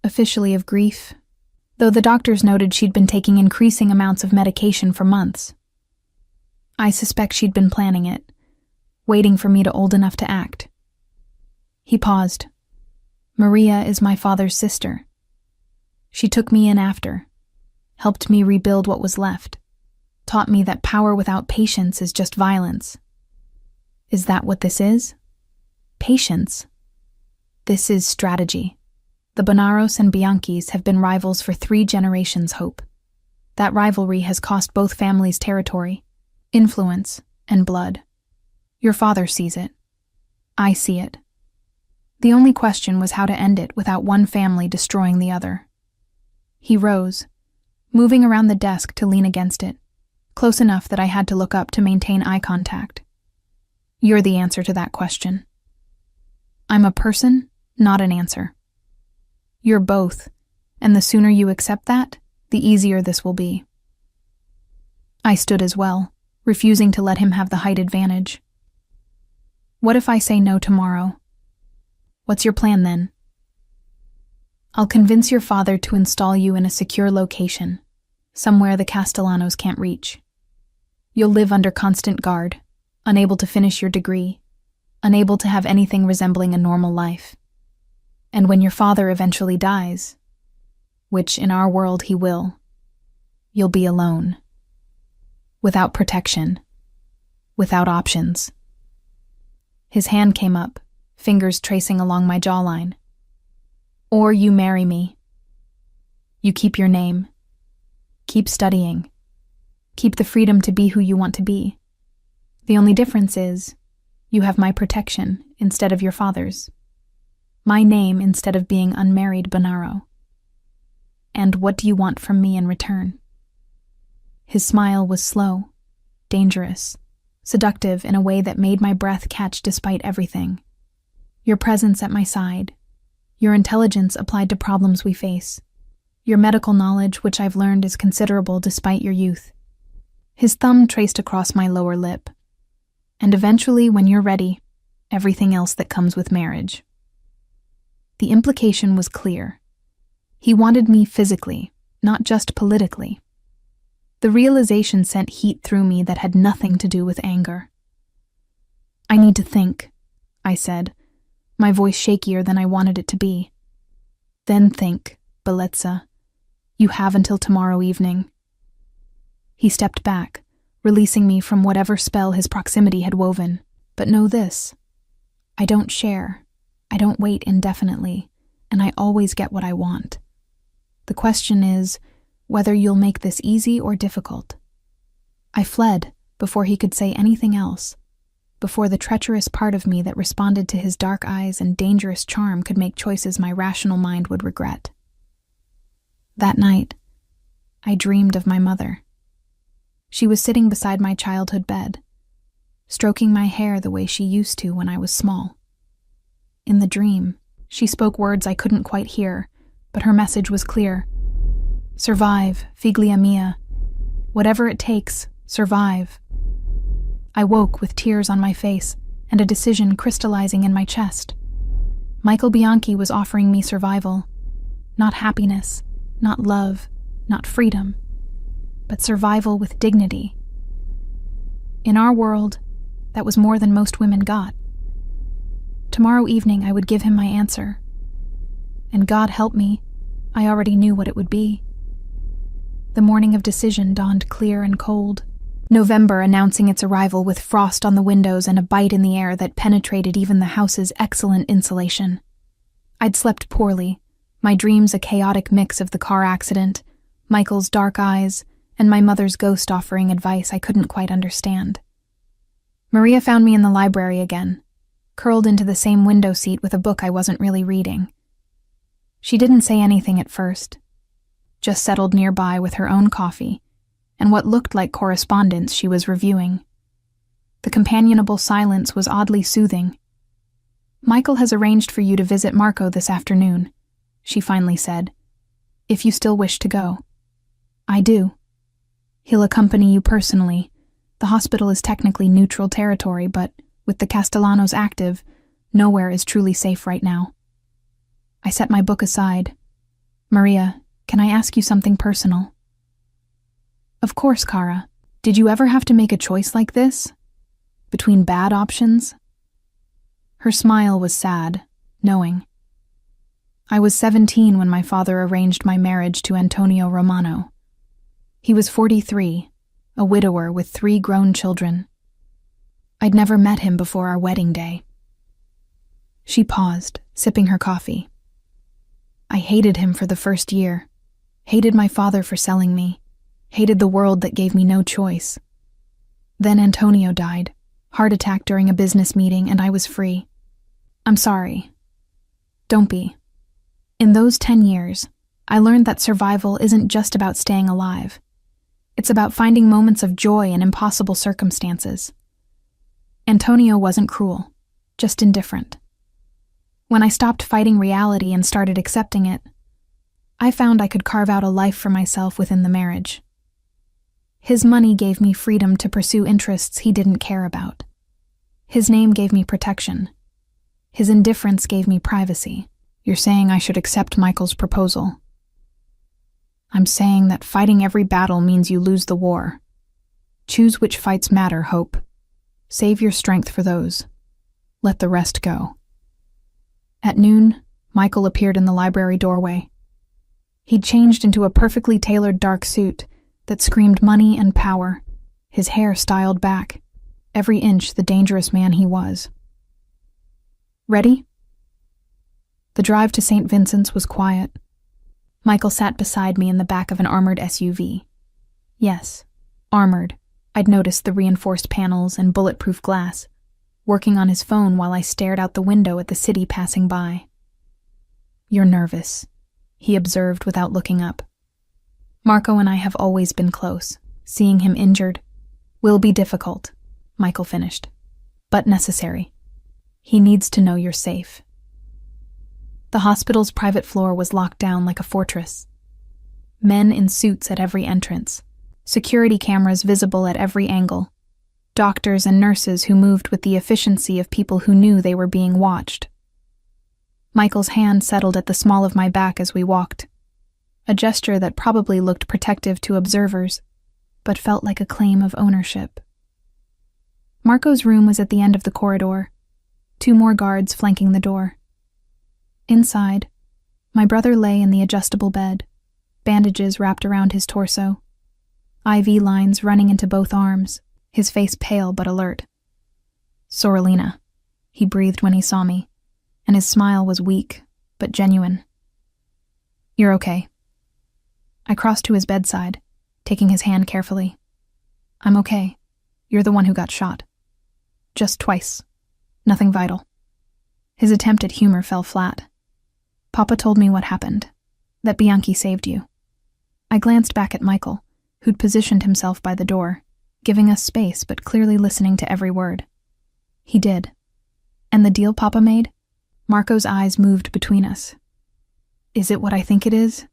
Officially of grief, though the doctors noted she'd been taking increasing amounts of medication for months. I suspect she'd been planning it, waiting for me to old enough to act. He paused. Maria is my father's sister. She took me in after, helped me rebuild what was left, taught me that power without patience is just violence. Is that what this is? Patience. This is strategy. The Bonaros and Bianchis have been rivals for 3 generations, Hope. That rivalry has cost both families territory, influence, and blood. Your father sees it. I see it. The only question was how to end it without one family destroying the other. He rose, moving around the desk to lean against it, close enough that I had to look up to maintain eye contact. You're the answer to that question. I'm a person, not an answer. You're both, and the sooner you accept that, the easier this will be. I stood as well, refusing to let him have the height advantage. What if I say no tomorrow? What's your plan then? I'll convince your father to install you in a secure location, somewhere the Castellanos can't reach. You'll live under constant guard, unable to finish your degree, unable to have anything resembling a normal life. And when your father eventually dies, which in our world he will, you'll be alone. Without protection. Without options. His hand came up, fingers tracing along my jawline. Or you marry me. You keep your name. Keep studying. Keep the freedom to be who you want to be. The only difference is, you have my protection instead of your father's. My name instead of being unmarried Bonaro. And what do you want from me in return? His smile was slow, dangerous, seductive in a way that made my breath catch despite everything. Your presence at my side, your intelligence applied to problems we face, your medical knowledge, which I've learned is considerable despite your youth. His thumb traced across my lower lip. And eventually, when you're ready, everything else that comes with marriage. The implication was clear. He wanted me physically, not just politically. The realization sent heat through me that had nothing to do with anger. I need to think, I said, my voice shakier than I wanted it to be. Then think, Belitza. You have until tomorrow evening. He stepped back, releasing me from whatever spell his proximity had woven. But know this. I don't share. I don't wait indefinitely, and I always get what I want. The question is whether you'll make this easy or difficult. I fled before he could say anything else, before the treacherous part of me that responded to his dark eyes and dangerous charm could make choices my rational mind would regret. That night, I dreamed of my mother. She was sitting beside my childhood bed, stroking my hair the way she used to when I was small. In the dream, she spoke words I couldn't quite hear, but her message was clear. Survive, figlia mia. Whatever it takes, survive. I woke with tears on my face and a decision crystallizing in my chest. Michael Bianchi was offering me survival. Not happiness, not love, not freedom, but survival with dignity. In our world, that was more than most women got. Tomorrow evening I would give him my answer. And God help me, I already knew what it would be. The morning of decision dawned clear and cold. November announcing its arrival with frost on the windows and a bite in the air that penetrated even the house's excellent insulation. I'd slept poorly, My dreams a chaotic mix of the car accident, Michael's dark eyes, and my mother's ghost offering advice I couldn't quite understand. Maria found me in the library again, curled into the same window seat with a book I wasn't really reading. She didn't say anything at first, just settled nearby with her own coffee and what looked like correspondence she was reviewing. The companionable silence was oddly soothing. "Michael has arranged for you to visit Marco this afternoon," she finally said, "if you still wish to go." "I do. He'll accompany you personally. The hospital is technically neutral territory, but with the Castellanos active, nowhere is truly safe right now." I set my book aside. "Maria, can I ask you something personal?" "Of course, Kara. Did you ever have to make a choice like this? Between bad options?" Her smile was sad, knowing. I was 17 when my father arranged my marriage to Antonio Romano. He was 43, a widower with 3 grown children. I'd never met him before our wedding day. She paused, sipping her coffee. I hated him for the first year, hated my father for selling me, hated the world that gave me no choice. Then Antonio died, heart attack during a business meeting, and I was free. I'm sorry. Don't be. In those 10 years, I learned that survival isn't just about staying alive. It's about finding moments of joy in impossible circumstances. Antonio wasn't cruel, just indifferent. When I stopped fighting reality and started accepting it, I found I could carve out a life for myself within the marriage. His money gave me freedom to pursue interests he didn't care about. His name gave me protection. His indifference gave me privacy. You're saying I should accept Michael's proposal. I'm saying that fighting every battle means you lose the war. Choose which fights matter, Hope. Save your strength for those. Let the rest go. At noon, Michael appeared in the library doorway. He'd changed into a perfectly tailored dark suit that screamed money and power, his hair styled back, every inch the dangerous man he was. Ready? The drive to St. Vincent's was quiet. Michael sat beside me in the back of an armored SUV. Yes, armored. I'd noticed the reinforced panels and bulletproof glass, working on his phone while I stared out the window at the city passing by. You're nervous, he observed without looking up. Marco and I have always been close. Seeing him injured will be difficult, Michael finished, but necessary. He needs to know you're safe. The hospital's private floor was locked down like a fortress. Men in suits at every entrance, security cameras visible at every angle, doctors and nurses who moved with the efficiency of people who knew they were being watched. Michael's hand settled at the small of my back as we walked, a gesture that probably looked protective to observers, but felt like a claim of ownership. Marco's room was at the end of the corridor, 2 more guards flanking the door. Inside, my brother lay in the adjustable bed, bandages wrapped around his torso, IV lines running into both arms, his face pale but alert. Sorelina, he breathed when he saw me, and his smile was weak but genuine. You're okay. I crossed to his bedside, taking his hand carefully. I'm okay. You're the one who got shot. Just twice. Nothing vital. His attempt at humor fell flat. Papa told me what happened, that Bianchi saved you. I glanced back at Michael, who'd positioned himself by the door, giving us space but clearly listening to every word. He did. And the deal Papa made? Marco's eyes moved between us. Is it what I think it is?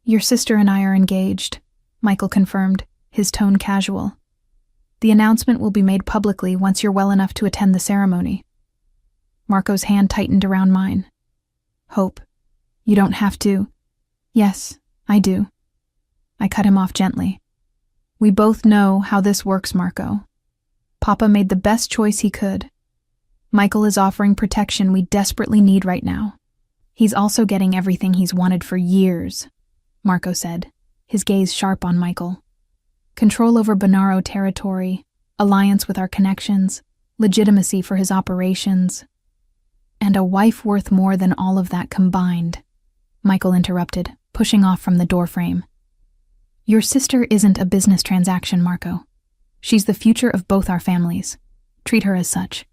Your sister and I are engaged, Michael confirmed, his tone casual. The announcement will be made publicly once you're well enough to attend the ceremony. Marco's hand tightened around mine. Hope, you don't have to. Yes, I do. I cut him off gently. We both know how this works, Marco. Papa made the best choice he could. Michael is offering protection we desperately need right now. He's also getting everything he's wanted for years, Marco said, his gaze sharp on Michael. Control over Bonaro territory, alliance with our connections, legitimacy for his operations. And a wife worth more than all of that combined, Michael interrupted, pushing off from the doorframe. Your sister isn't a business transaction, Marco. She's the future of both our families. Treat her as such.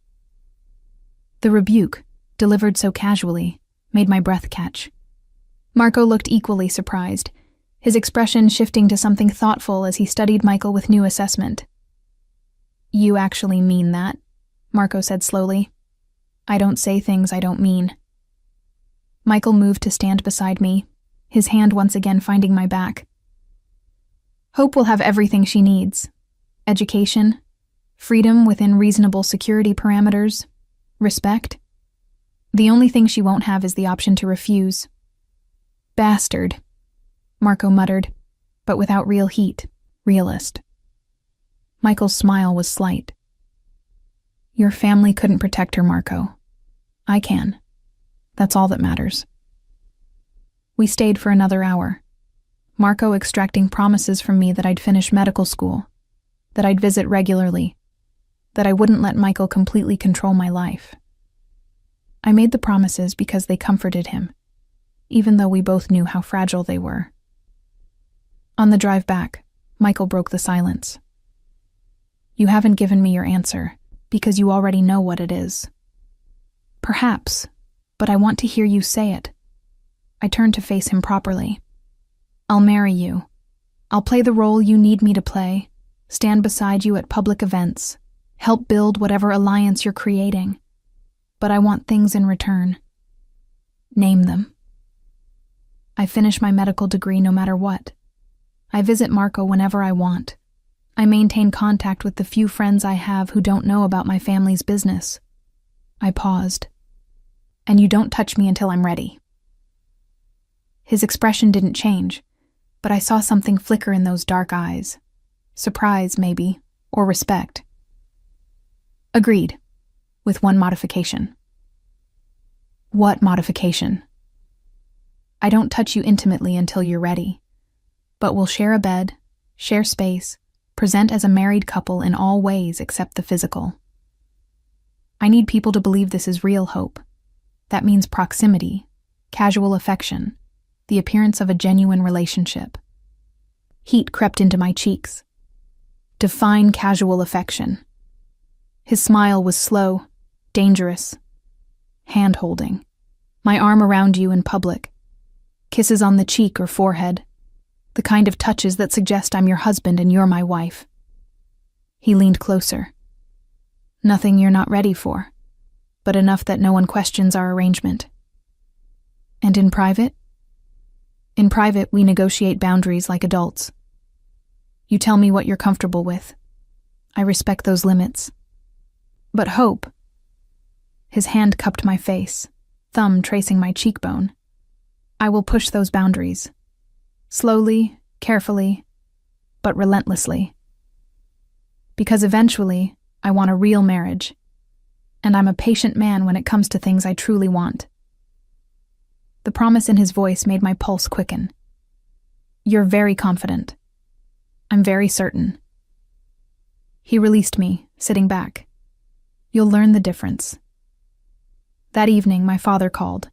The rebuke, delivered so casually, made my breath catch. Marco looked equally surprised, his expression shifting to something thoughtful as he studied Michael with new assessment. You actually mean that? Marco said slowly. I don't say things I don't mean. Michael moved to stand beside me, his hand once again finding my back. Hope will have everything she needs. Education, freedom within reasonable security parameters, respect. The only thing she won't have is the option to refuse. Bastard, Marco muttered, but without real heat. Realist. Michael's smile was slight. Your family couldn't protect her, Marco. I can. That's all that matters. We stayed for another hour, Marco extracting promises from me that I'd finish medical school, that I'd visit regularly, that I wouldn't let Michael completely control my life. I made the promises because they comforted him, even though we both knew how fragile they were. On the drive back, Michael broke the silence. You haven't given me your answer, because you already know what it is. Perhaps, but I want to hear you say it. I turned to face him properly. I'll marry you. I'll play the role you need me to play, stand beside you at public events, help build whatever alliance you're creating. But I want things in return. Name them. I finish my medical degree no matter what. I visit Marco whenever I want. I maintain contact with the few friends I have who don't know about my family's business. I paused. And you don't touch me until I'm ready. His expression didn't change, but I saw something flicker in those dark eyes. Surprise, maybe, or respect. Agreed, with one modification. What modification? I don't touch you intimately until you're ready, but we'll share a bed, share space, present as a married couple in all ways except the physical. I need people to believe this is real hope. That means proximity, casual affection, the appearance of a genuine relationship. Heat crept into my cheeks. Define casual affection. His smile was slow, dangerous. Hand-holding. My arm around you in public. Kisses on the cheek or forehead. The kind of touches that suggest I'm your husband and you're my wife. He leaned closer. Nothing you're not ready for, but enough that no one questions our arrangement. And in private? In private, we negotiate boundaries like adults. You tell me what you're comfortable with. I respect those limits. But hope. His hand cupped my face, thumb tracing my cheekbone. I will push those boundaries. Slowly, carefully, but relentlessly. Because eventually, I want a real marriage. And I'm a patient man when it comes to things I truly want. The promise in his voice made my pulse quicken. You're very confident. I'm very certain. He released me, sitting back. You'll learn the difference. That evening, my father called.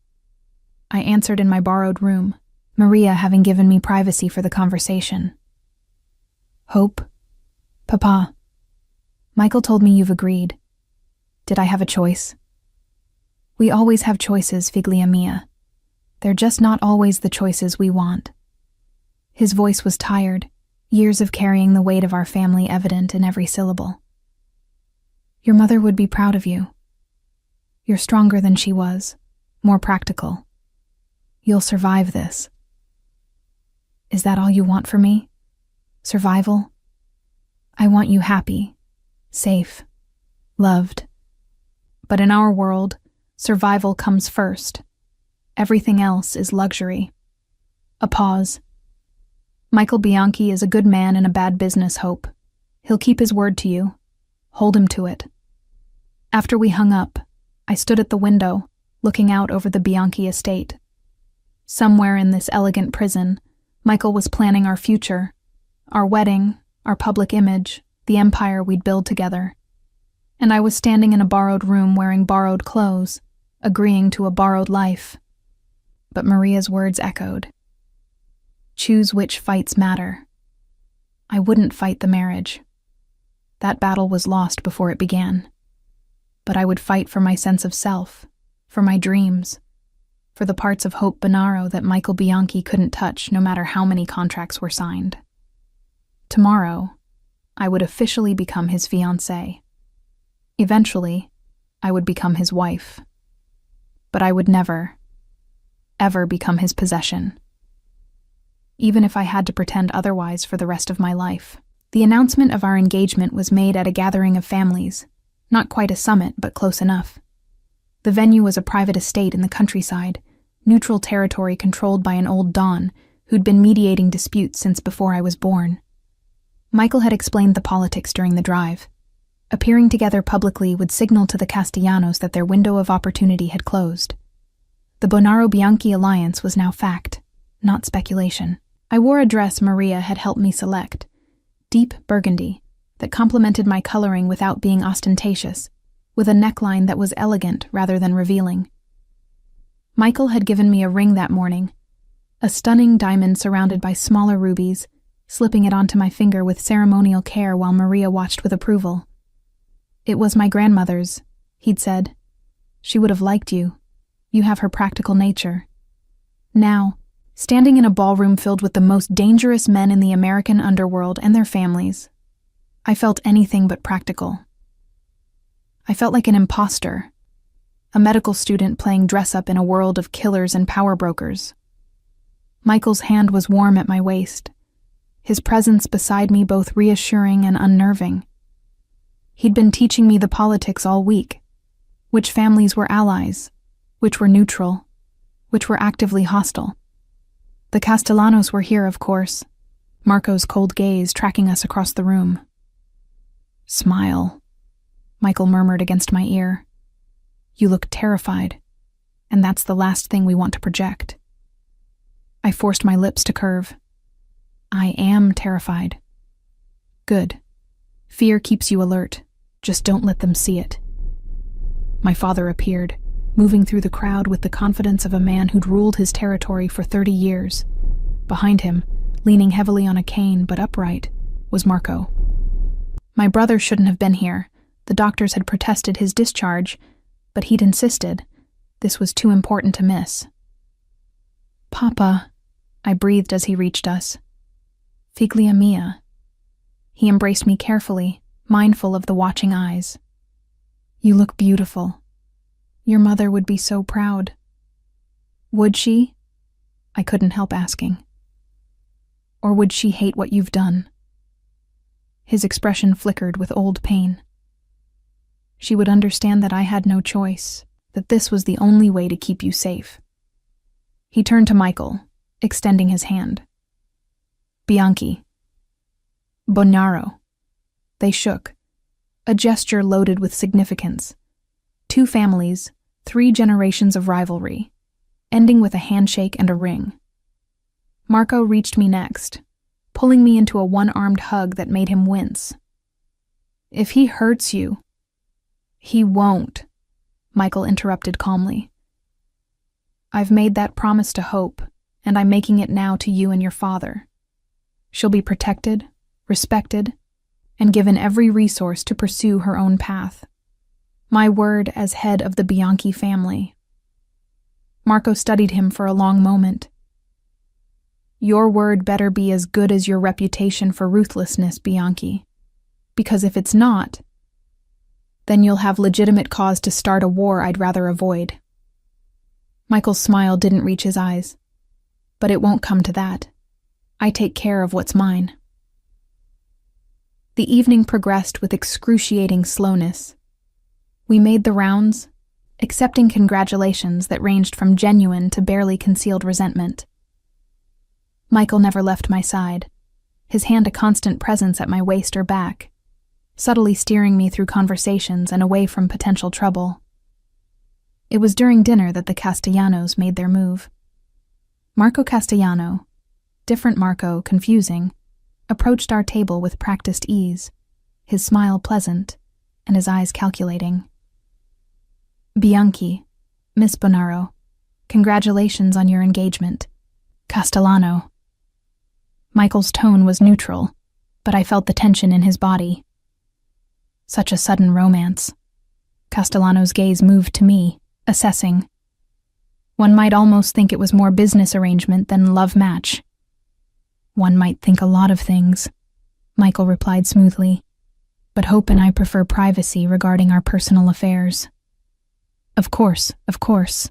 I answered in my borrowed room, Maria having given me privacy for the conversation. Hope? Papa. Michael told me you've agreed. Did I have a choice? We always have choices, figlia mia. They're just not always the choices we want. His voice was tired, years of carrying the weight of our family evident in every syllable. Your mother would be proud of you. You're stronger than she was, more practical. You'll survive this. Is that all you want for me? Survival? I want you happy, safe, loved. But in our world, survival comes first. Everything else is luxury. A pause. Michael Bianchi is a good man in a bad business, Hope. He'll keep his word to you. Hold him to it. After we hung up, I stood at the window, looking out over the Bianchi estate. Somewhere in this elegant prison, Michael was planning our future, our wedding, our public image, the empire we'd build together. And I was standing in a borrowed room wearing borrowed clothes, agreeing to a borrowed life. But Maria's words echoed. Choose which fights matter. I wouldn't fight the marriage. That battle was lost before it began. But I would fight for my sense of self, for my dreams, for the parts of Hope Bonaro that Michael Bianchi couldn't touch no matter how many contracts were signed. Tomorrow, I would officially become his fiancée. Eventually, I would become his wife. But I would never, ever become his possession. Even if I had to pretend otherwise for the rest of my life. The announcement of our engagement was made at a gathering of families, not quite a summit, but close enough. The venue was a private estate in the countryside, neutral territory controlled by an old Don who'd been mediating disputes since before I was born. Michael had explained the politics during the drive. Appearing together publicly would signal to the Castellanos that their window of opportunity had closed. The Bonaro-Bianchi alliance was now fact, not speculation. I wore a dress Maria had helped me select, deep burgundy, that complemented my coloring without being ostentatious, with a neckline that was elegant rather than revealing. Michael had given me a ring that morning, a stunning diamond surrounded by smaller rubies, slipping it onto my finger with ceremonial care while Maria watched with approval. It was my grandmother's, he'd said. She would have liked you. You have her practical nature. Now, standing in a ballroom filled with the most dangerous men in the American underworld and their families, I felt anything but practical. I felt like an imposter, a medical student playing dress-up in a world of killers and power brokers. Michael's hand was warm at my waist, his presence beside me both reassuring and unnerving. He'd been teaching me the politics all week, which families were allies, which were neutral, which were actively hostile. The Castellanos were here, of course, Marco's cold gaze tracking us across the room. Smile, Michael murmured against my ear. You look terrified, and that's the last thing we want to project. I forced my lips to curve. I am terrified. Good. Fear keeps you alert. Just don't let them see it. My father appeared, moving through the crowd with the confidence of a man who'd ruled his territory for 30 years. Behind him, leaning heavily on a cane but upright, was Marco. My brother shouldn't have been here. The doctors had protested his discharge, but he'd insisted. This was too important to miss. Papa, I breathed as he reached us. Figlia mia. He embraced me carefully, mindful of the watching eyes. You look beautiful. Your mother would be so proud. Would she? I couldn't help asking. Or would she hate what you've done? His expression flickered with old pain. She would understand that I had no choice, that this was the only way to keep you safe. He turned to Michael, extending his hand. Bianchi. Bonaro. They shook, a gesture loaded with significance. 2 families, 3 generations of rivalry, ending with a handshake and a ring. Marco reached me next, pulling me into a one-armed hug that made him wince. If he hurts you... He won't, Michael interrupted calmly. I've made that promise to Hope, and I'm making it now to you and your father. She'll be protected, respected, and given every resource to pursue her own path. My word as head of the Bianchi family. Marco studied him for a long moment. Your word better be as good as your reputation for ruthlessness, Bianchi. Because if it's not, then you'll have legitimate cause to start a war I'd rather avoid. Michael's smile didn't reach his eyes. But it won't come to that. I take care of what's mine. The evening progressed with excruciating slowness. We made the rounds, accepting congratulations that ranged from genuine to barely concealed resentment. Michael never left my side, his hand a constant presence at my waist or back, subtly steering me through conversations and away from potential trouble. It was during dinner that the Castellanos made their move. Marco Castellano, different Marco, confusing, approached our table with practiced ease, his smile pleasant and his eyes calculating. Bianchi, Miss Bonaro, congratulations on your engagement. Castellano. Michael's tone was neutral, but I felt the tension in his body. Such a sudden romance. Castellano's gaze moved to me, assessing. One might almost think it was more business arrangement than love match. One might think a lot of things, Michael replied smoothly, but Hope and I prefer privacy regarding our personal affairs. Of course,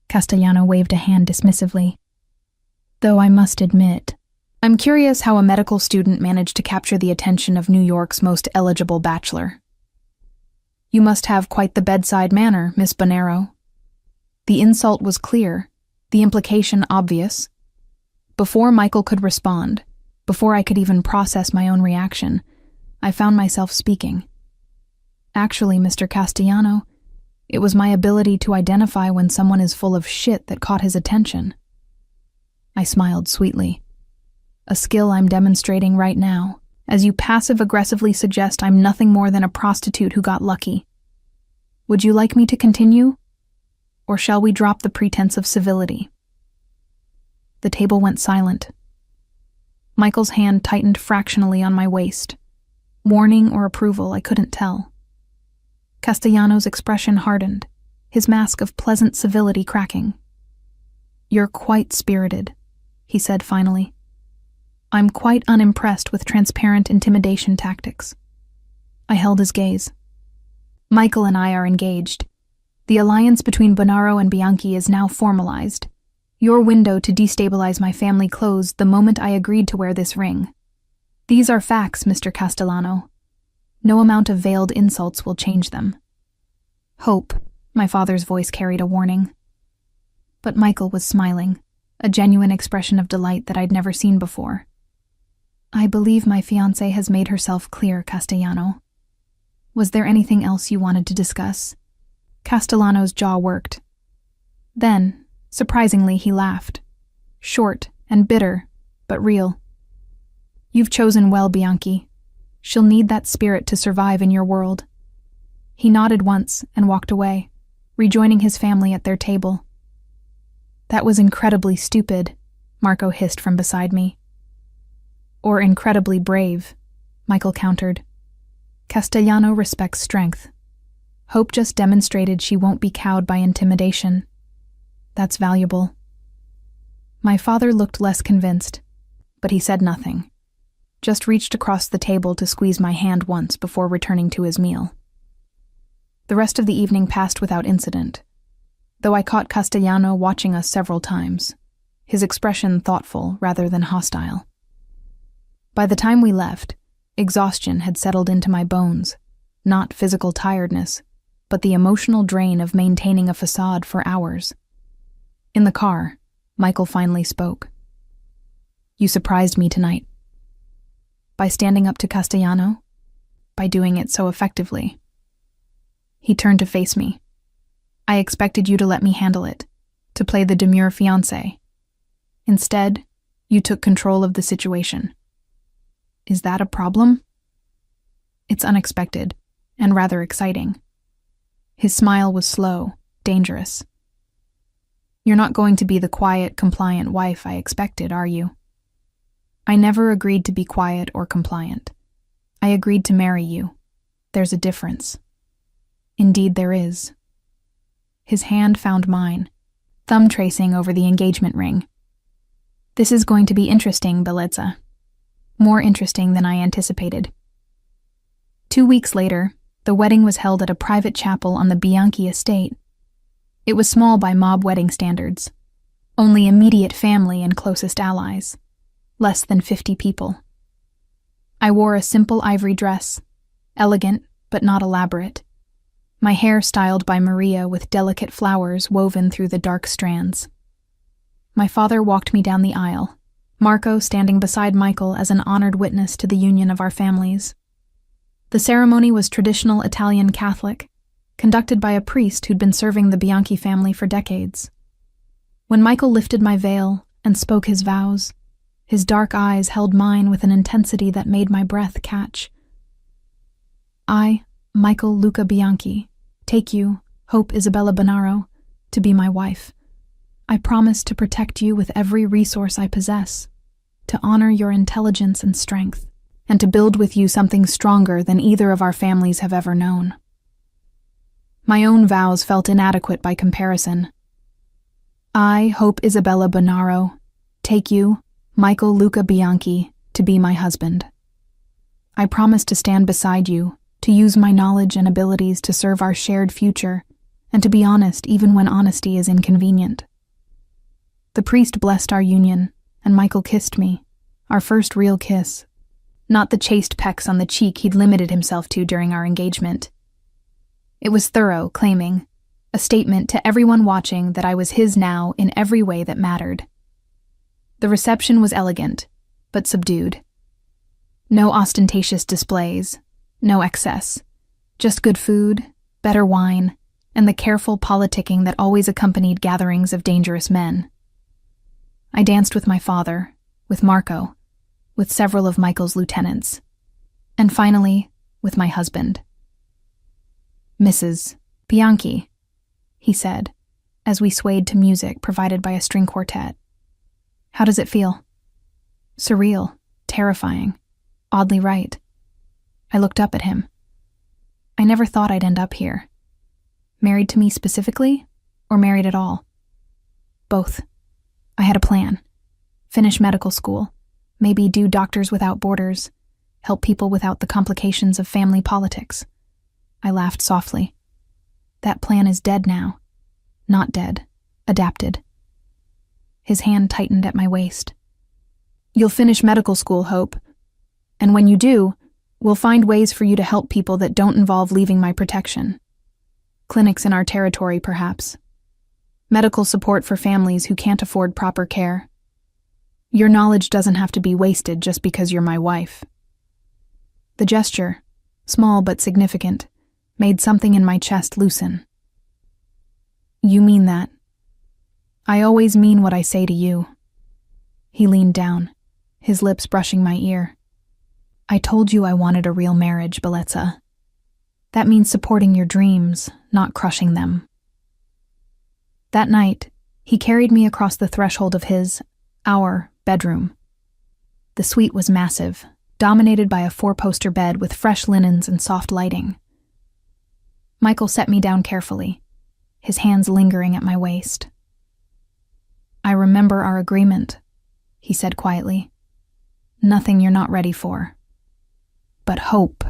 Castellano waved a hand dismissively. Though I must admit, I'm curious how a medical student managed to capture the attention of New York's most eligible bachelor. You must have quite the bedside manner, Miss Bonaro. The insult was clear, the implication obvious. Before Michael could respond, before I could even process my own reaction, I found myself speaking. Actually, Mr. Castellano, it was my ability to identify when someone is full of shit that caught his attention. I smiled sweetly. A skill I'm demonstrating right now, as you passive-aggressively suggest I'm nothing more than a prostitute who got lucky. Would you like me to continue? Or shall we drop the pretense of civility? The table went silent. Michael's hand tightened fractionally on my waist. Warning or approval, I couldn't tell. Castellano's expression hardened, his mask of pleasant civility cracking. You're quite spirited, he said finally. I'm quite unimpressed with transparent intimidation tactics. I held his gaze. Michael and I are engaged. The alliance between Bonaro and Bianchi is now formalized. Your window to destabilize my family closed the moment I agreed to wear this ring. These are facts, Mr. Castellano. No amount of veiled insults will change them. Hope, my father's voice carried a warning. But Michael was smiling, a genuine expression of delight that I'd never seen before. I believe my fiancée has made herself clear, Castellano. Was there anything else you wanted to discuss? Castellano's jaw worked. Then, surprisingly, he laughed. Short and bitter, but real. You've chosen well, Bianchi. She'll need that spirit to survive in your world. He nodded once and walked away, rejoining his family at their table. That was incredibly stupid, Marco hissed from beside me. Or incredibly brave, Michael countered. Castellano respects strength. Hope just demonstrated she won't be cowed by intimidation. That's valuable. My father looked less convinced, but he said nothing. Just reached across the table to squeeze my hand once before returning to his meal. The rest of the evening passed without incident, though I caught Castellano watching us several times, his expression thoughtful rather than hostile. By the time we left, exhaustion had settled into my bones, not physical tiredness, but the emotional drain of maintaining a facade for hours. In the car, Michael finally spoke. You surprised me tonight. By standing up to Castellano? By doing it so effectively. He turned to face me. I expected you to let me handle it, to play the demure fiancé. Instead, you took control of the situation. Is that a problem? It's unexpected, and rather exciting. His smile was slow, dangerous. You're not going to be the quiet, compliant wife I expected, are you? I never agreed to be quiet or compliant. I agreed to marry you. There's a difference. Indeed there is. His hand found mine, thumb tracing over the engagement ring. This is going to be interesting, Bellezza. More interesting than I anticipated. 2 weeks later, the wedding was held at a private chapel on the Bianchi estate. It was small by mob wedding standards. Only immediate family and closest allies. Less than 50 people. I wore a simple ivory dress, elegant but not elaborate. My hair styled by Maria with delicate flowers woven through the dark strands. My father walked me down the aisle, Marco standing beside Michael as an honored witness to the union of our families. The ceremony was traditional Italian Catholic, conducted by a priest who'd been serving the Bianchi family for decades. When Michael lifted my veil and spoke his vows, his dark eyes held mine with an intensity that made my breath catch. I, Michael Luca Bianchi, take you, Hope Isabella Bonaro, to to be my wife. I promise to protect you with every resource I possess, to honor your intelligence and strength, and to build with you something stronger than either of our families have ever known. My own vows felt inadequate by comparison. I, Hope Isabella Bonaro, take you, Michael Luca Bianchi, to be my husband. I promise to stand beside you, to use my knowledge and abilities to serve our shared future, and to be honest even when honesty is inconvenient. The priest blessed our union, and Michael kissed me, our first real kiss, not the chaste pecks on the cheek he'd limited himself to during our engagement. It was thorough, claiming, a statement to everyone watching that I was his now in every way that mattered. The reception was elegant, but subdued. No ostentatious displays, no excess, just good food, better wine, and the careful politicking that always accompanied gatherings of dangerous men. I danced with my father, with Marco, with several of Michael's lieutenants, and finally, with my husband. Mrs. Bianchi, he said, as we swayed to music provided by a string quartet. How does it feel? Surreal, terrifying, oddly right. I looked up at him. I never thought I'd end up here. Married to me specifically, or married at all? Both. I had a plan. Finish medical school, maybe do Doctors Without Borders, help people without the complications of family politics. I laughed softly. That plan is dead now. Not dead, adapted. His hand tightened at my waist. You'll finish medical school, Hope. And when you do, we'll find ways for you to help people that don't involve leaving my protection. Clinics in our territory, perhaps. Medical support for families who can't afford proper care. Your knowledge doesn't have to be wasted just because you're my wife. The gesture, small but significant, made something in my chest loosen. You mean that? I always mean what I say to you. He leaned down, his lips brushing my ear. I told you I wanted a real marriage, Bellezza. That means supporting your dreams, not crushing them. That night, he carried me across the threshold of our bedroom. The suite was massive, dominated by a 4-poster bed with fresh linens and soft lighting. Michael set me down carefully, his hands lingering at my waist. I remember our agreement, he said quietly. Nothing you're not ready for. But hope.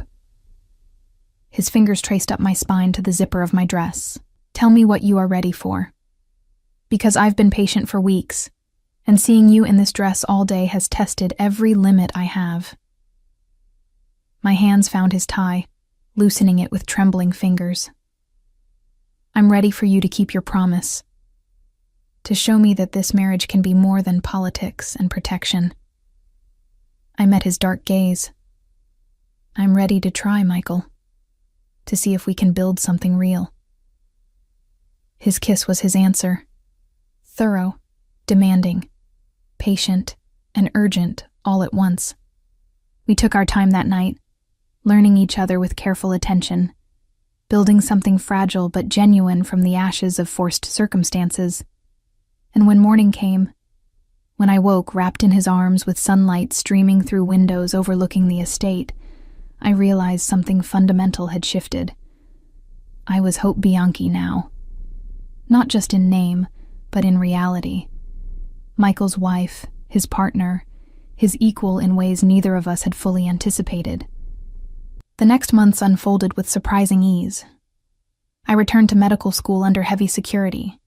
His fingers traced up my spine to the zipper of my dress. Tell me what you are ready for. Because I've been patient for weeks, and seeing you in this dress all day has tested every limit I have. My hands found his tie, loosening it with trembling fingers. I'm ready for you to keep your promise, to show me that this marriage can be more than politics and protection. I met his dark gaze. I'm ready to try, Michael, to see if we can build something real. His kiss was his answer. Thorough, demanding, patient, and urgent all at once. We took our time that night, learning each other with careful attention, building something fragile but genuine from the ashes of forced circumstances. And when morning came, when I woke wrapped in his arms with sunlight streaming through windows overlooking the estate, I realized something fundamental had shifted. I was Hope Bianchi now. Not just in name, but in reality. Michael's wife, his partner, his equal in ways neither of us had fully anticipated. The next months unfolded with surprising ease. I returned to medical school under heavy security,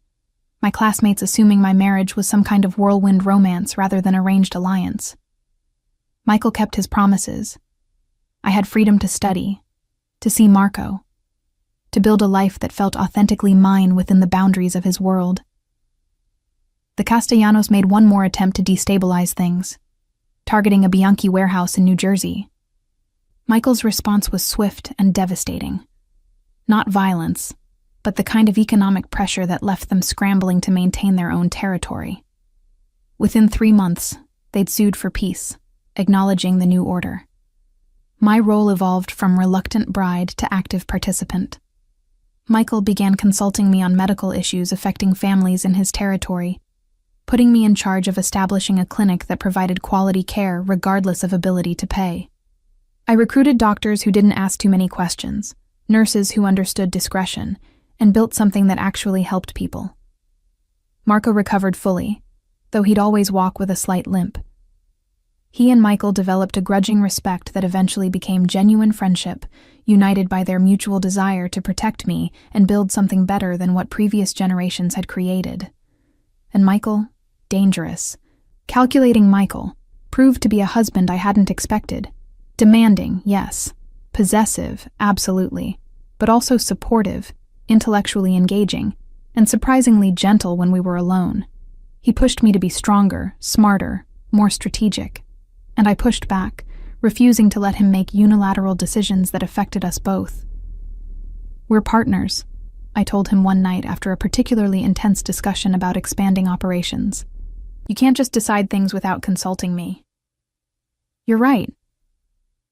my classmates assuming my marriage was some kind of whirlwind romance rather than arranged alliance. Michael kept his promises. I had freedom to study, to see Marco, to build a life that felt authentically mine within the boundaries of his world. The Castellanos made one more attempt to destabilize things, targeting a Bianchi warehouse in New Jersey. Michael's response was swift and devastating. Not violence, but the kind of economic pressure that left them scrambling to maintain their own territory. Within 3 months, they'd sued for peace, acknowledging the new order. My role evolved from reluctant bride to active participant. Michael began consulting me on medical issues affecting families in his territory, putting me in charge of establishing a clinic that provided quality care regardless of ability to pay. I recruited doctors who didn't ask too many questions, nurses who understood discretion, and built something that actually helped people. Marco recovered fully, though he'd always walk with a slight limp. He and Michael developed a grudging respect that eventually became genuine friendship, united by their mutual desire to protect me and build something better than what previous generations had created. And Michael, dangerous, calculating Michael, proved to be a husband I hadn't expected. Demanding, yes. Possessive, absolutely. But also supportive, intellectually engaging, and surprisingly gentle when we were alone. He pushed me to be stronger, smarter, more strategic. And I pushed back, refusing to let him make unilateral decisions that affected us both. "We're partners," I told him one night after a particularly intense discussion about expanding operations. "You can't just decide things without consulting me." "You're right."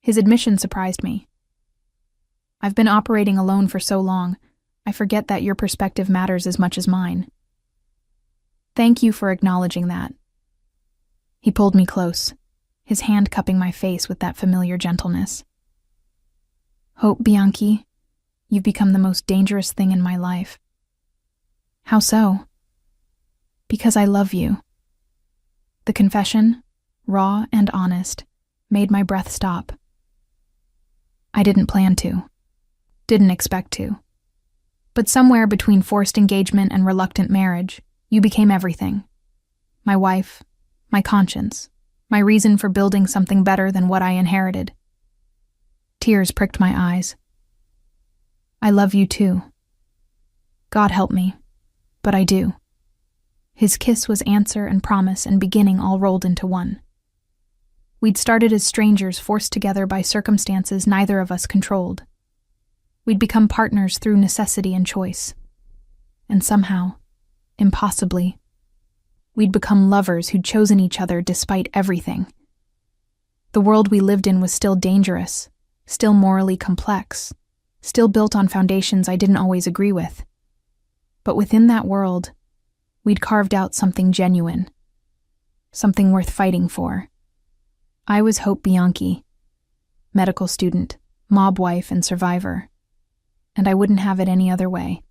His admission surprised me. "I've been operating alone for so long, I forget that your perspective matters as much as mine." "Thank you for acknowledging that." He pulled me close, his hand cupping my face with that familiar gentleness. "Hope, Bianchi, you've become the most dangerous thing in my life." "How so?" "Because I love you." The confession, raw and honest, made my breath stop. I didn't plan to. Didn't expect to. But somewhere between forced engagement and reluctant marriage, you became everything. My wife, my conscience, my reason for building something better than what I inherited. Tears pricked my eyes. "I love you too. God help me, but I do." His kiss was answer and promise and beginning all rolled into one. We'd started as strangers forced together by circumstances neither of us controlled. We'd become partners through necessity and choice. And somehow, impossibly, we'd become lovers who'd chosen each other despite everything. The world we lived in was still dangerous, still morally complex, still built on foundations I didn't always agree with. But within that world, we'd carved out something genuine, something worth fighting for. I was Hope Bianchi, medical student, mob wife, and survivor, and I wouldn't have it any other way.